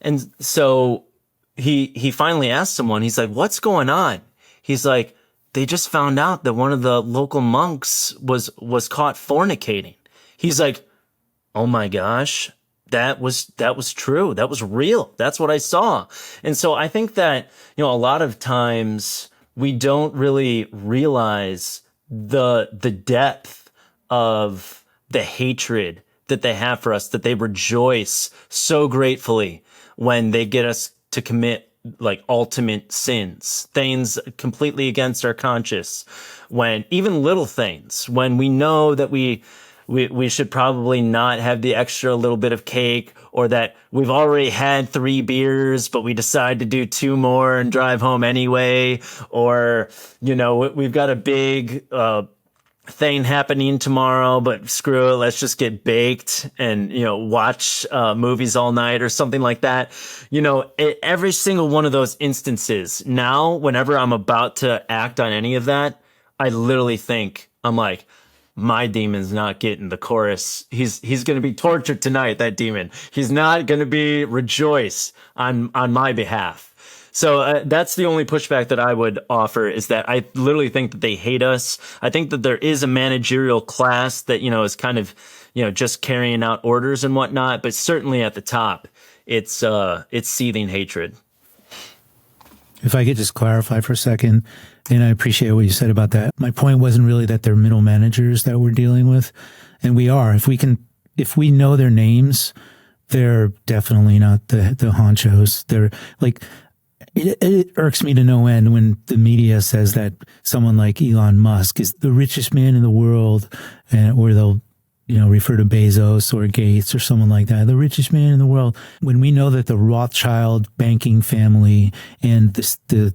And so he finally asked someone, he's like, what's going on? He's like, they just found out that one of the local monks was caught fornicating. He's like, oh my gosh, that was true. That was real. That's what I saw. And so I think that, a lot of times we don't really realize the depth of the hatred that they have for us, that they rejoice so gratefully when they get us to commit like ultimate sins, things completely against our conscience, when even little things, when we know that we should probably not have the extra little bit of cake, or that we've already had 3 beers, but we decide to do 2 more and drive home anyway. Or, we've got a big, thing happening tomorrow, but screw it, let's just get baked and watch movies all night or something like that. Every single one of those instances, now whenever I'm about to act on any of that, I literally think, I'm like, my demon's not getting the chorus. He's going to be tortured tonight, that demon. He's not going to be rejoice on my behalf. So that's the only pushback that I would offer, is that I literally think that they hate us. I think that there is a managerial class that, is kind of, just carrying out orders and whatnot. But certainly at the top, it's seething hatred. If I could just clarify for a second, and I appreciate what you said about that. My point wasn't really that they're middle managers that we're dealing with. And we are. If we know their names, they're definitely not the honchos. They're like, it irks me to no end when the media says that someone like Elon Musk is the richest man in the world, or they'll, refer to Bezos or Gates or someone like that, the richest man in the world, when we know that the Rothschild banking family and the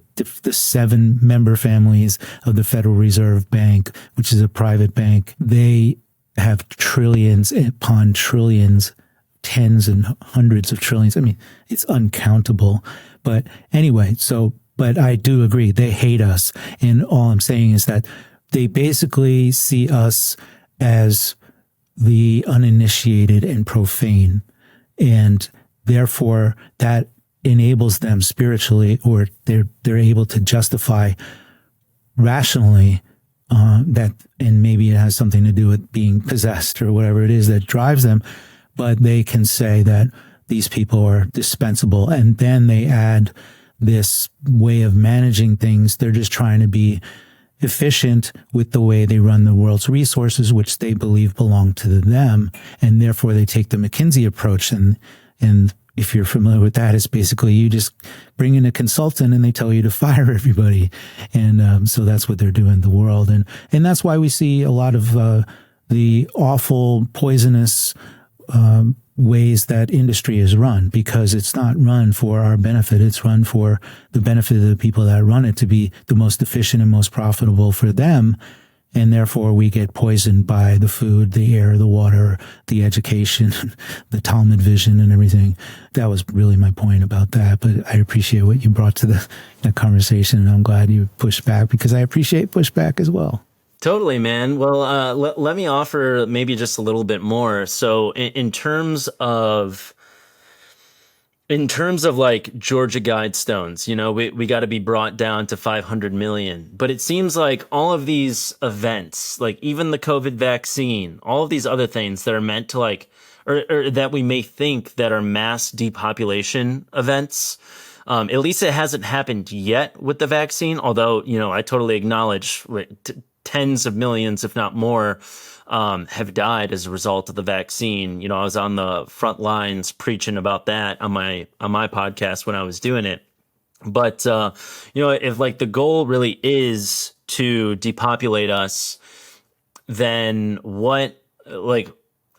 7 member families of the Federal Reserve Bank, which is a private bank, they have trillions upon trillions, tens and hundreds of trillions. I mean, it's uncountable. But anyway, but I do agree, they hate us. And all I'm saying is that they basically see us as the uninitiated and profane. And therefore that enables them spiritually, or they're able to justify rationally that, and maybe it has something to do with being possessed or whatever it is that drives them. But they can say that these people are dispensable. And then they add this way of managing things. They're just trying to be efficient with the way they run the world's resources, which they believe belong to them. And therefore they take the McKinsey approach. And if you're familiar with that, it's basically you just bring in a consultant and they tell you to fire everybody. And so that's what they're doing in the world. And that's why we see a lot of the awful, poisonous ways that industry is run, because it's not run for our benefit. It's run for the benefit of the people that run it to be the most efficient and most profitable for them. And therefore we get poisoned by the food, the air, the water, the education, the Talmud vision and everything. That was really my point about that. But I appreciate what you brought to the conversation, and I'm glad you pushed back, because I appreciate pushback as well. Totally, man. Well, let me offer maybe just a little bit more. So in terms of like Georgia Guidestones, you know, we got to be brought down to 500 million. But it seems like all of these events, like even the COVID vaccine, all of these other things that are meant to like, or that we may think that are mass depopulation events, at least it hasn't happened yet with the vaccine. Although, you know, I totally acknowledge tens of millions, if not more, have died as a result of the vaccine. You know, I was on the front lines preaching about that on my podcast when I was doing it. But, you know, if like the goal really is to depopulate us, then what, like,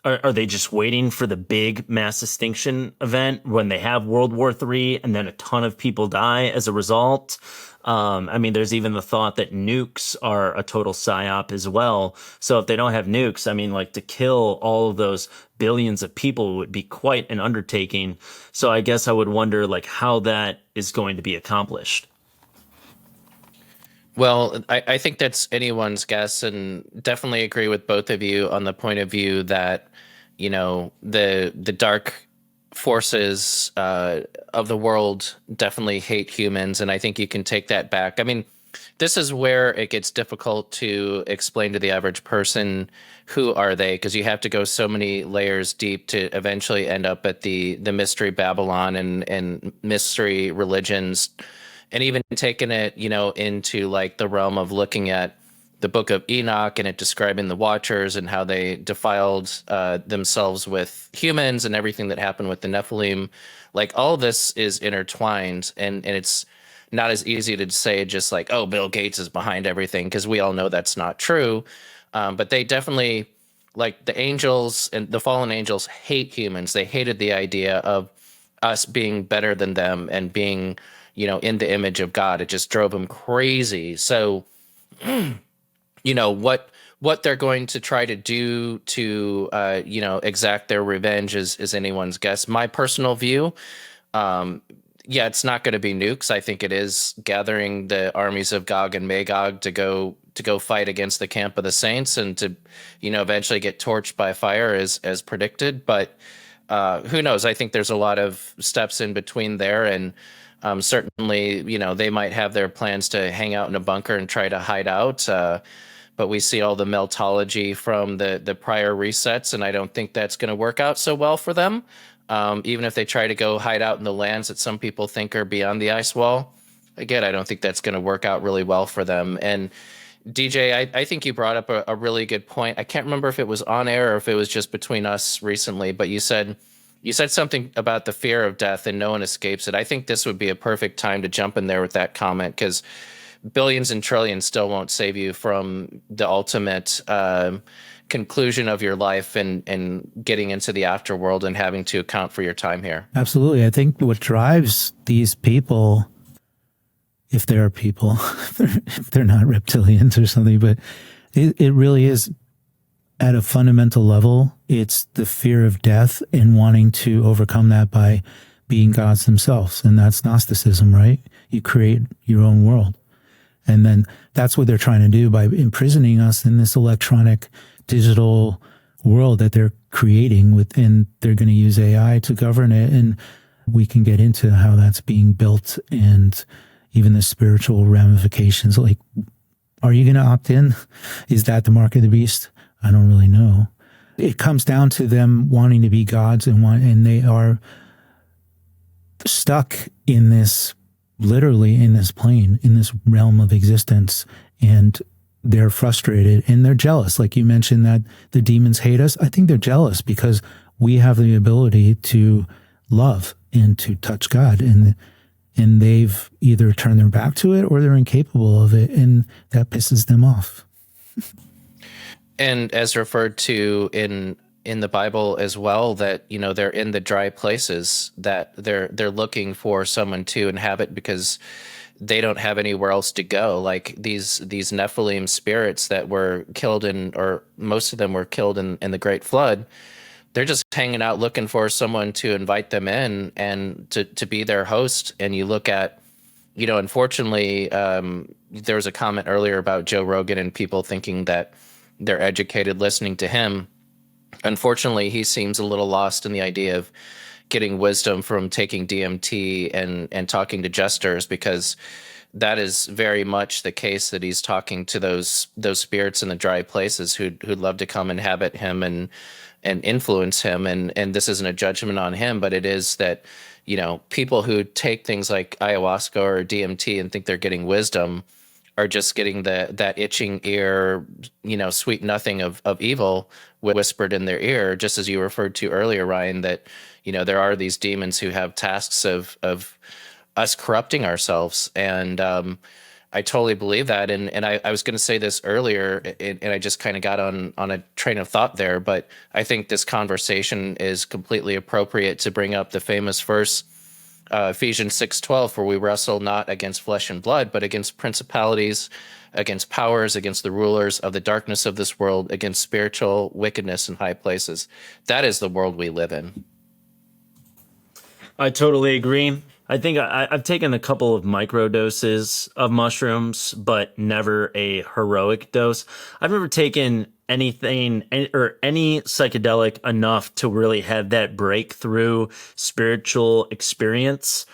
are they just waiting for the big mass extinction event when they have World War III and then a ton of people die as a result? I mean, there's even the thought that nukes are a total psyop as well. So if they don't have nukes, I mean, like to kill all of those billions of people would be quite an undertaking. So I guess I would wonder like how that is going to be accomplished. Well, I think that's anyone's guess, and definitely agree with both of you on the point of view that, you know, the dark forces of the world definitely hate humans, and I think you can take that back. I mean, this is where it gets difficult to explain to the average person who are they, because you have to go so many layers deep to eventually end up at the mystery Babylon and mystery religions. And even taking it, you know, into like the realm of looking at the book of Enoch and it describing the Watchers and how they defiled themselves with humans and everything that happened with the Nephilim. Like all this is intertwined, and it's not as easy to say just like, oh, Bill Gates is behind everything, because we all know that's not true. But they definitely, like the angels and the fallen angels hate humans. They hated the idea of us being better than them and being, you know, in the image of God. It just drove them crazy. So, you know, what they're going to try to do to, you know, exact their revenge is anyone's guess. My personal view, yeah, it's not going to be nukes. I think it is gathering the armies of Gog and Magog to go fight against the camp of the saints and to, you know, eventually get torched by fire as predicted. But who knows? I think there's a lot of steps in between there, and certainly, you know, they might have their plans to hang out in a bunker and try to hide out. But we see all the meltology from the prior resets, and I don't think that's going to work out so well for them. Even if they try to go hide out in the lands that some people think are beyond the ice wall, again, I don't think that's going to work out really well for them. And DJ, I think you brought up a really good point. I can't remember if it was on air or if it was just between us recently, but you said something about the fear of death and no one escapes it. I think this would be a perfect time to jump in there with that comment, because billions and trillions still won't save you from the ultimate conclusion of your life and getting into the afterworld and having to account for your time here. Absolutely. I think what drives these people, if they are people, if they're not reptilians or something, but it really is at a fundamental level, it's the fear of death and wanting to overcome that by being gods themselves. And that's Gnosticism, right? You create your own world. And then that's what they're trying to do by imprisoning us in this electronic digital world that they're creating within. They're going to use AI to govern it. And we can get into how that's being built and even the spiritual ramifications. Like, are you going to opt in? Is that the mark of the beast? I don't really know. It comes down to them wanting to be gods and they are stuck in this, literally in this plane, in this realm of existence, and they're frustrated and they're jealous. Like you mentioned that the demons hate us. I think they're jealous because we have the ability to love and to touch God, and they've either turned their back to it or they're incapable of it, and that pisses them off. And as referred to in in the Bible as well that, you know, they're in the dry places, that they're looking for someone to inhabit because they don't have anywhere else to go. Like these Nephilim spirits that were killed or most of them were killed in the Great Flood. They're just hanging out looking for someone to invite them in and to be their host. And you look at, you know, unfortunately, there was a comment earlier about Joe Rogan and people thinking that they're educated listening to him. Unfortunately, he seems a little lost in the idea of getting wisdom from taking DMT and talking to jesters, because that is very much the case, that he's talking to those spirits in the dry places who'd love to come inhabit him and influence him. And this isn't a judgment on him, but it is that, you know, people who take things like ayahuasca or DMT and think they're getting wisdom are just getting that itching ear, you know, sweet nothing of evil whispered in their ear, just as you referred to earlier, Ryan, that, you know, there are these demons who have tasks of us corrupting ourselves. And I totally believe that. And I was going to say this earlier, and I just kind of got on a train of thought there, but I think this conversation is completely appropriate to bring up the famous verse, Ephesians 6:12, for we wrestle not against flesh and blood, but against principalities, against powers, against the rulers of the darkness of this world, against spiritual wickedness in high places. That is the world we live in. I totally agree. I think I've taken a couple of micro doses of mushrooms, but never a heroic dose. I've never taken anything or any psychedelic enough to really have that breakthrough spiritual experience.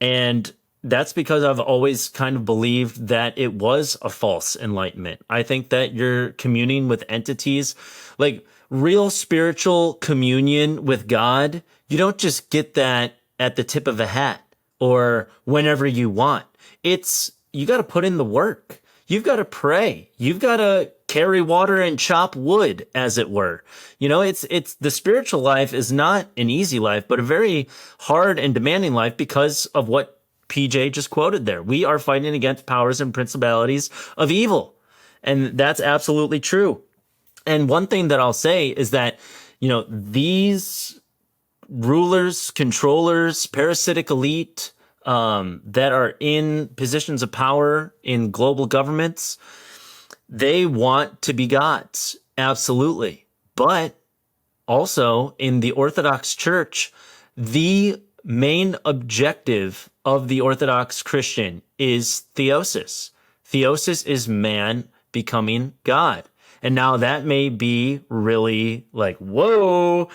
And that's because I've always kind of believed that it was a false enlightenment. I think that you're communing with entities, like real spiritual communion with God. You don't just get that at the tip of a hat or whenever you want. You got to put in the work. You've got to pray. You've got to carry water and chop wood, as it were. You know, it's the spiritual life is not an easy life, but a very hard and demanding life because of what PJ just quoted there. We are fighting against powers and principalities of evil. And that's absolutely true. And one thing that I'll say is that, you know, these rulers, controllers, parasitic elite that are in positions of power in global governments, they want to be gods, absolutely. But also in the Orthodox Church, the main objective of the Orthodox Christian is theosis. Theosis is man becoming God. And now that may be really like, whoa,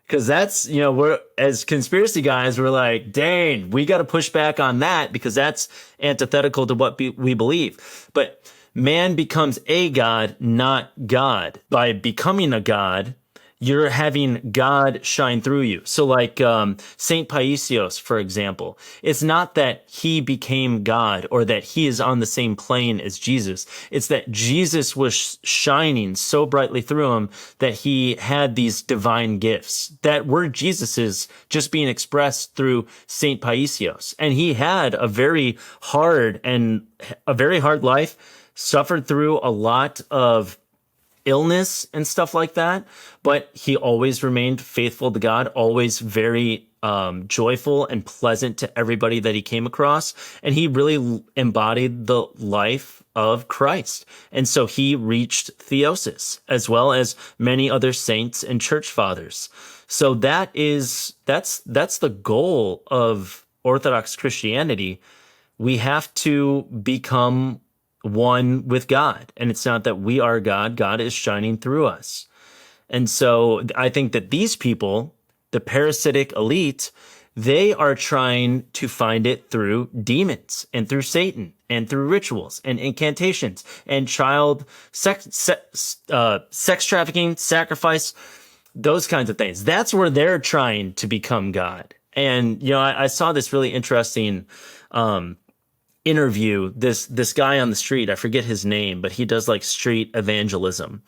because that's, you know, we're, as conspiracy guys, we're like, dang, we got to push back on that because that's antithetical to what we believe. But man becomes a god, not God. By becoming a god, you're having God shine through you. So like Saint Paisios, for example, it's not that he became God or that he is on the same plane as Jesus. It's that Jesus was shining so brightly through him that he had these divine gifts that were Jesus's, just being expressed through Saint Paisios. And he had a very hard life, suffered through a lot of illness and stuff like that, but he always remained faithful to God, always very joyful and pleasant to everybody that he came across. And he really embodied the life of Christ. And so he reached theosis, as well as many other saints and church fathers. So that's the goal of Orthodox Christianity. We have to become one with God. And it's not that we are God. God is shining through us. And so I think that these people, the parasitic elite, they are trying to find it through demons and through Satan and through rituals and incantations and child sex trafficking, sacrifice, those kinds of things. That's where they're trying to become God. And, you know, I saw this really interesting interview, this guy on the street, I forget his name, but he does like street evangelism.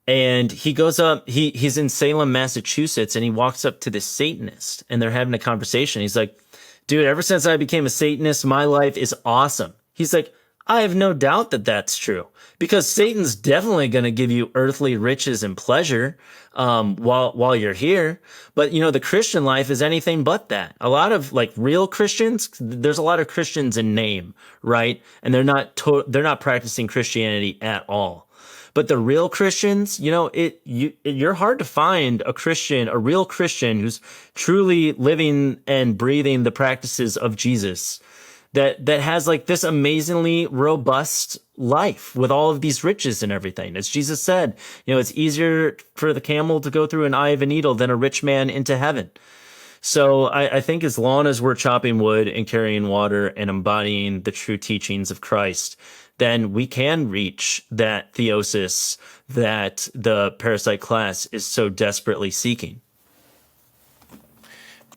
And he goes up, he's in Salem, Massachusetts, and he walks up to this Satanist and they're having a conversation. He's like, dude, ever since I became a Satanist, my life is awesome. He's like, I have no doubt that that's true, because Satan's definitely going to give you earthly riches and pleasure while you're here. But the Christian life is anything but that. A lot of like real Christians, there's a lot of Christians in name, right? And they're not practicing Christianity at all. But the real Christians, you're hard to find a real Christian who's truly living and breathing the practices of Jesus, that has like this amazingly robust life with all of these riches and everything. As Jesus said, it's easier for the camel to go through an eye of a needle than a rich man into heaven. So I think as long as we're chopping wood and carrying water and embodying the true teachings of Christ, then we can reach that theosis that the parasite class is so desperately seeking.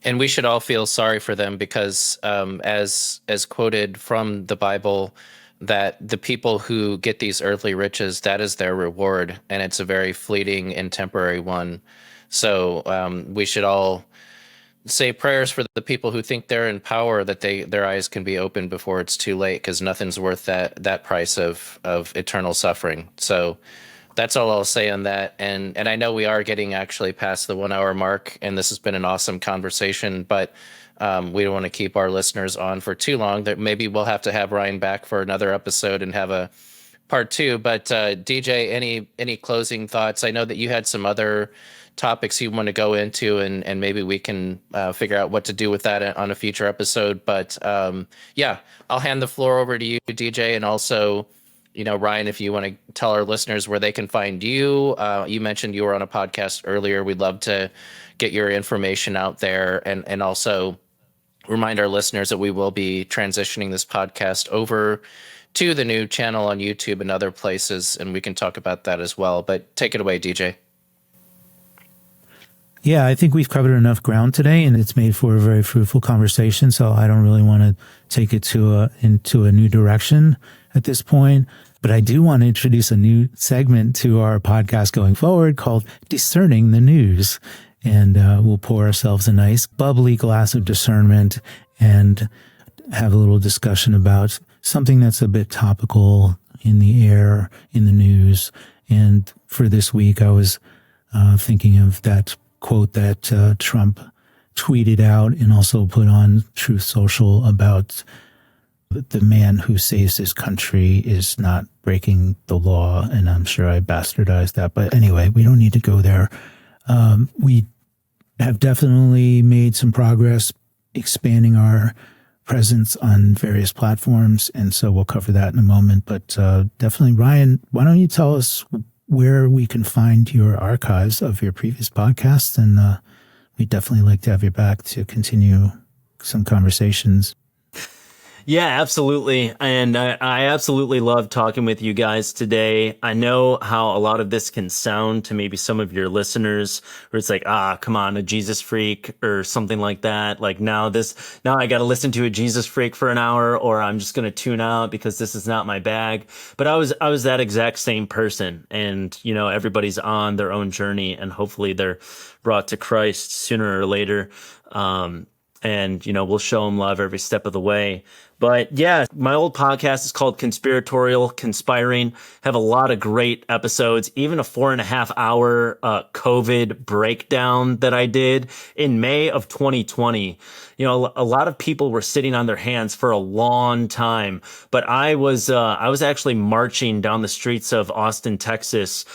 And we should all feel sorry for them, because as quoted from the Bible, that the people who get these earthly riches, that is their reward, and it's a very fleeting and temporary one. So we should all say prayers for the people who think they're in power, that their eyes can be opened before it's too late, because nothing's worth that price of eternal suffering. So that's all I'll say on that. And I know we are getting actually past the 1 hour mark, and this has been an awesome conversation, but we don't want to keep our listeners on for too long. That maybe we'll have to have Ryan back for another episode and have a part 2. But DJ, any closing thoughts? I know that you had some other topics you want to go into, and maybe we can figure out what to do with that on a future episode. But yeah, I'll hand the floor over to you, DJ, and also, Ryan, if you want to tell our listeners where they can find you. You mentioned you were on a podcast earlier. We'd love to get your information out there, and also remind our listeners that we will be transitioning this podcast over to the new channel on YouTube and other places, and we can talk about that as well. But take it away, DJ. Yeah, I think we've covered enough ground today, and it's made for a very fruitful conversation. So I don't really want to take it into a new direction at this point. But I do want to introduce a new segment to our podcast going forward called Discerning the News. And we'll pour ourselves a nice bubbly glass of discernment and have a little discussion about something that's a bit topical in the air, in the news. And for this week, I was thinking of that quote that Trump tweeted out and also put on Truth Social about the man who saves his country is not breaking the law. And I'm sure I bastardized that. But anyway, we don't need to go there. We have definitely made some progress expanding our presence on various platforms. And so we'll cover that in a moment. But definitely, Ryan, why don't you tell us where we can find your archives of your previous podcasts? And we'd definitely like to have you back to continue some conversations. Yeah, absolutely. And I absolutely love talking with you guys today. I know how a lot of this can sound to maybe some of your listeners, where it's like, come on, a Jesus freak or something like that. Like now I got to listen to a Jesus freak for an hour, or I'm just going to tune out because this is not my bag. But I was that exact same person. And, everybody's on their own journey, and hopefully they're brought to Christ sooner or later. And, we'll show them love every step of the way. But yeah, my old podcast is called Conspiratorial Conspiring. Have a lot of great episodes, even a 4.5 hour COVID breakdown that I did in May of 2020. A lot of people were sitting on their hands for a long time, but I was actually marching down the streets of Austin, Texas,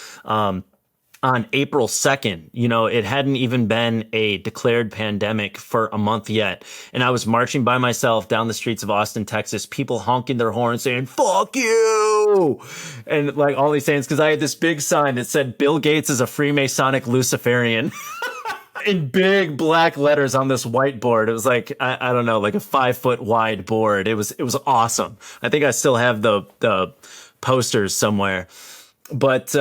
on April 2nd. It hadn't even been a declared pandemic for a month yet. And I was marching by myself down the streets of Austin, Texas, people honking their horns saying, "Fuck you!" And like all these things, because I had this big sign that said, "Bill Gates is a Freemasonic Luciferian." In big black letters on this whiteboard. It was like, I don't know, like a 5-foot wide board. It was awesome. I think I still have the posters somewhere. But,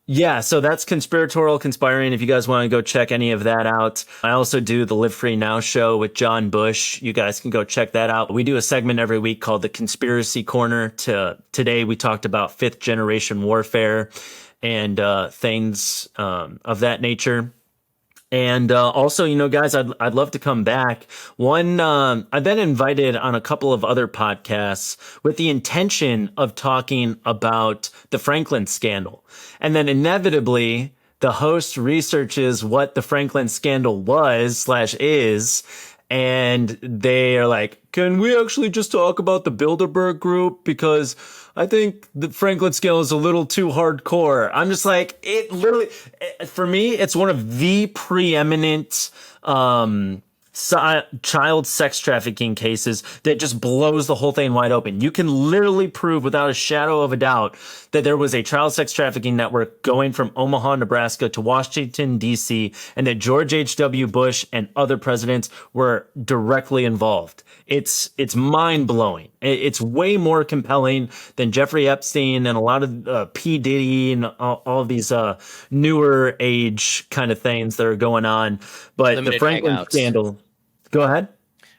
yeah, so that's Conspiratorial Conspiring. If you guys want to go check any of that out. I also do the Live Free Now show with John Bush. You guys can go check that out. We do a segment every week called the Conspiracy Corner. Today we talked about 5th generation warfare and things of that nature. And also, guys, I'd love to come back. I've been invited on a couple of other podcasts with the intention of talking about the Franklin scandal. And then inevitably, the host researches what the Franklin scandal was/is, and they are like, can we actually just talk about the Bilderberg group? Because I think the Franklin scandal is a little too hardcore. I'm just like, it literally, for me, it's one of the preeminent child sex trafficking cases that just blows the whole thing wide open. You can literally prove without a shadow of a doubt that there was a child sex trafficking network going from Omaha, Nebraska to Washington, D.C., and that George H.W. Bush and other presidents were directly involved. It's mind-blowing. It's way more compelling than Jeffrey Epstein and a lot of P. Diddy and all of these newer age kind of things that are going on. But Limited the Franklin hangouts. scandal... Go ahead.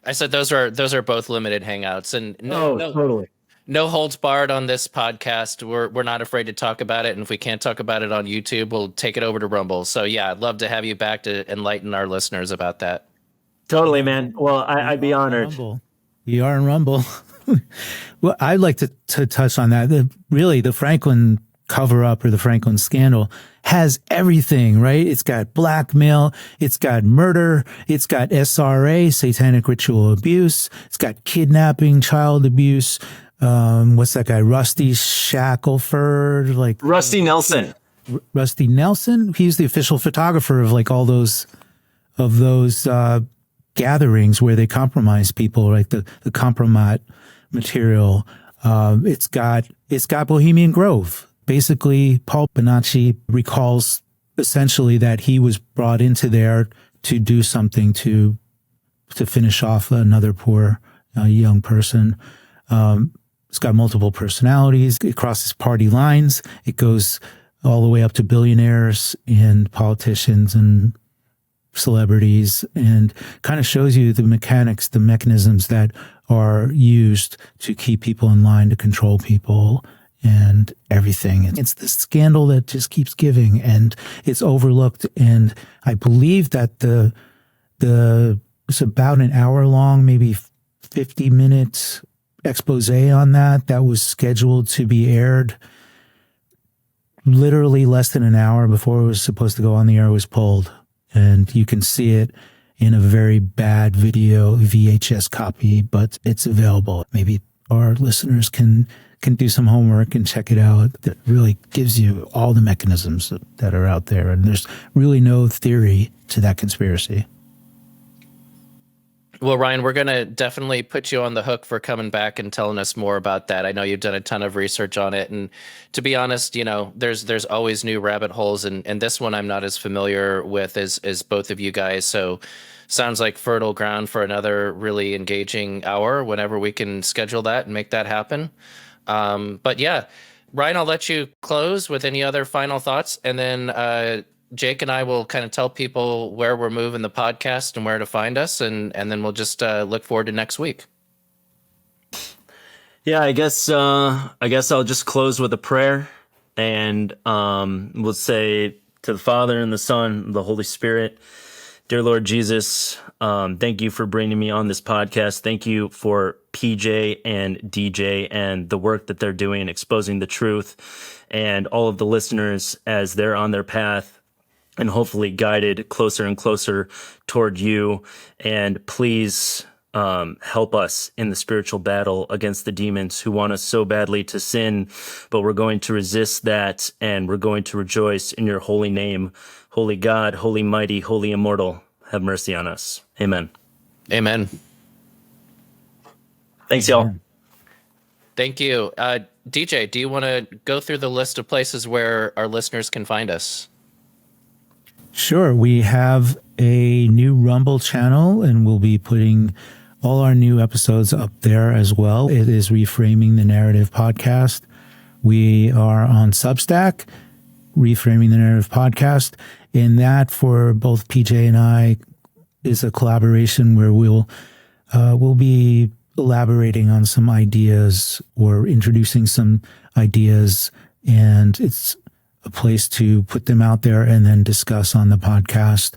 I said those are both limited hangouts, and Totally. no holds barred on this podcast. We're not afraid to talk about it, and if we can't talk about it on YouTube, we'll take it over to Rumble. So yeah, I'd love to have you back to enlighten our listeners about that. Totally, man. Well, I'd be honored. Rumble. You are in Rumble. Well, I'd like to touch on that. The Franklin cover-up or the Franklin scandal has everything, right? It's got blackmail, it's got murder, it's got SRA, satanic ritual abuse, it's got kidnapping, child abuse. What's that guy? Rusty Shackelford, Rusty Nelson. Rusty Nelson. He's the official photographer of all those gatherings where they compromise people, like the compromat material. It's got Bohemian Grove. Basically, Paul Bonacci recalls essentially that he was brought into there to do something to finish off another poor young person. It's got multiple personalities. It crosses party lines. It goes all the way up to billionaires and politicians and celebrities, and kind of shows you the mechanics, the mechanisms that are used to keep people in line, to control people and everything. It's the scandal that just keeps giving, and it's overlooked. And I believe that it's about an hour long, maybe 50-minute expose on that was scheduled to be aired. Literally less than an hour before it was supposed to go on the air, was pulled. And you can see it in a very bad video VHS copy, but it's available. Maybe our listeners can do some homework and check it out. That really gives you all the mechanisms that are out there. And there's really no theory to that conspiracy. Well, Ryan, we're going to definitely put you on the hook for coming back and telling us more about that. I know you've done a ton of research on it. And to be honest, there's always new rabbit holes. And this one I'm not as familiar with as both of you guys. So sounds like fertile ground for another really engaging hour whenever we can schedule that and make that happen. But yeah, Ryan, I'll let you close with any other final thoughts. And then Jake and I will kind of tell people where we're moving the podcast and where to find us. And then we'll just look forward to next week. Yeah, I guess I'll just close with a prayer, and we'll say to the Father and the Son, and the Holy Spirit, dear Lord Jesus, thank you for bringing me on this podcast. Thank you for PJ and DJ and the work that they're doing, exposing the truth, and all of the listeners as they're on their path and hopefully guided closer and closer toward you. And please help us in the spiritual battle against the demons who want us so badly to sin, but we're going to resist that, and we're going to rejoice in your holy name. Holy God, holy mighty, holy immortal, have mercy on us. Amen. Amen. Thanks, y'all. Thank you. DJ, do you want to go through the list of places where our listeners can find us? Sure. We have a new Rumble channel, and we'll be putting all our new episodes up there as well. It is Reframing the Narrative podcast. We are on Substack, Reframing the Narrative podcast. And that, for both PJ and I, is a collaboration where we'll be elaborating on some ideas or introducing some ideas, and it's a place to put them out there and then discuss on the podcast.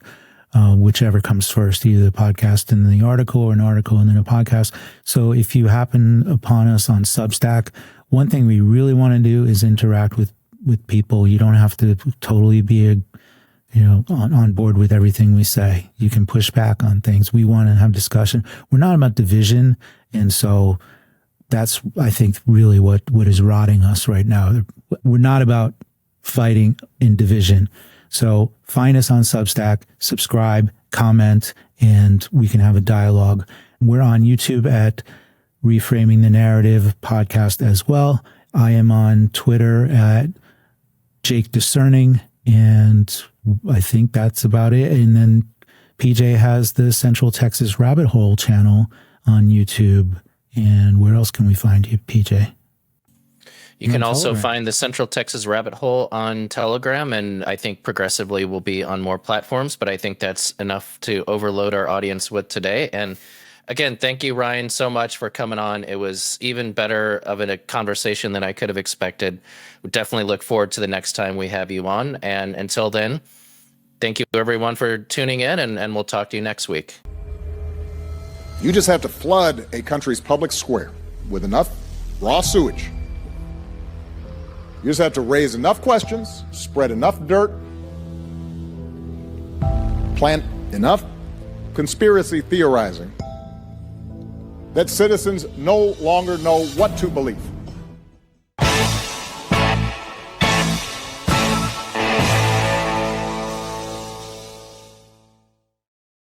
whichever comes first, either the podcast and then the article, or an article and then a podcast. So if you happen upon us on Substack, one thing we really want to do is interact with people. You don't have to totally be on board with everything we say. You can push back on things. We want to have discussion. We're not about division. And so that's, I think, really what is rotting us right now. We're not about fighting in division. So find us on Substack, subscribe, comment, and we can have a dialogue. We're on YouTube at Reframing the Narrative podcast as well. I am on Twitter at Jake Discerning, and I think that's about it. And then PJ has the Central Texas Rabbit Hole channel on YouTube. And where else can we find you, PJ? You can also find the Central Texas Rabbit Hole on Telegram, and I think progressively will be on more platforms, but I think that's enough to overload our audience with today. And again, thank you, Ryan, so much for coming on. It was even better of a conversation than I could have expected. We definitely look forward to the next time we have you on. And until then, thank you everyone for tuning in, and we'll talk to you next week. You just have to flood a country's public square with enough raw sewage. You just have to raise enough questions, spread enough dirt, plant enough conspiracy theorizing that citizens no longer know what to believe.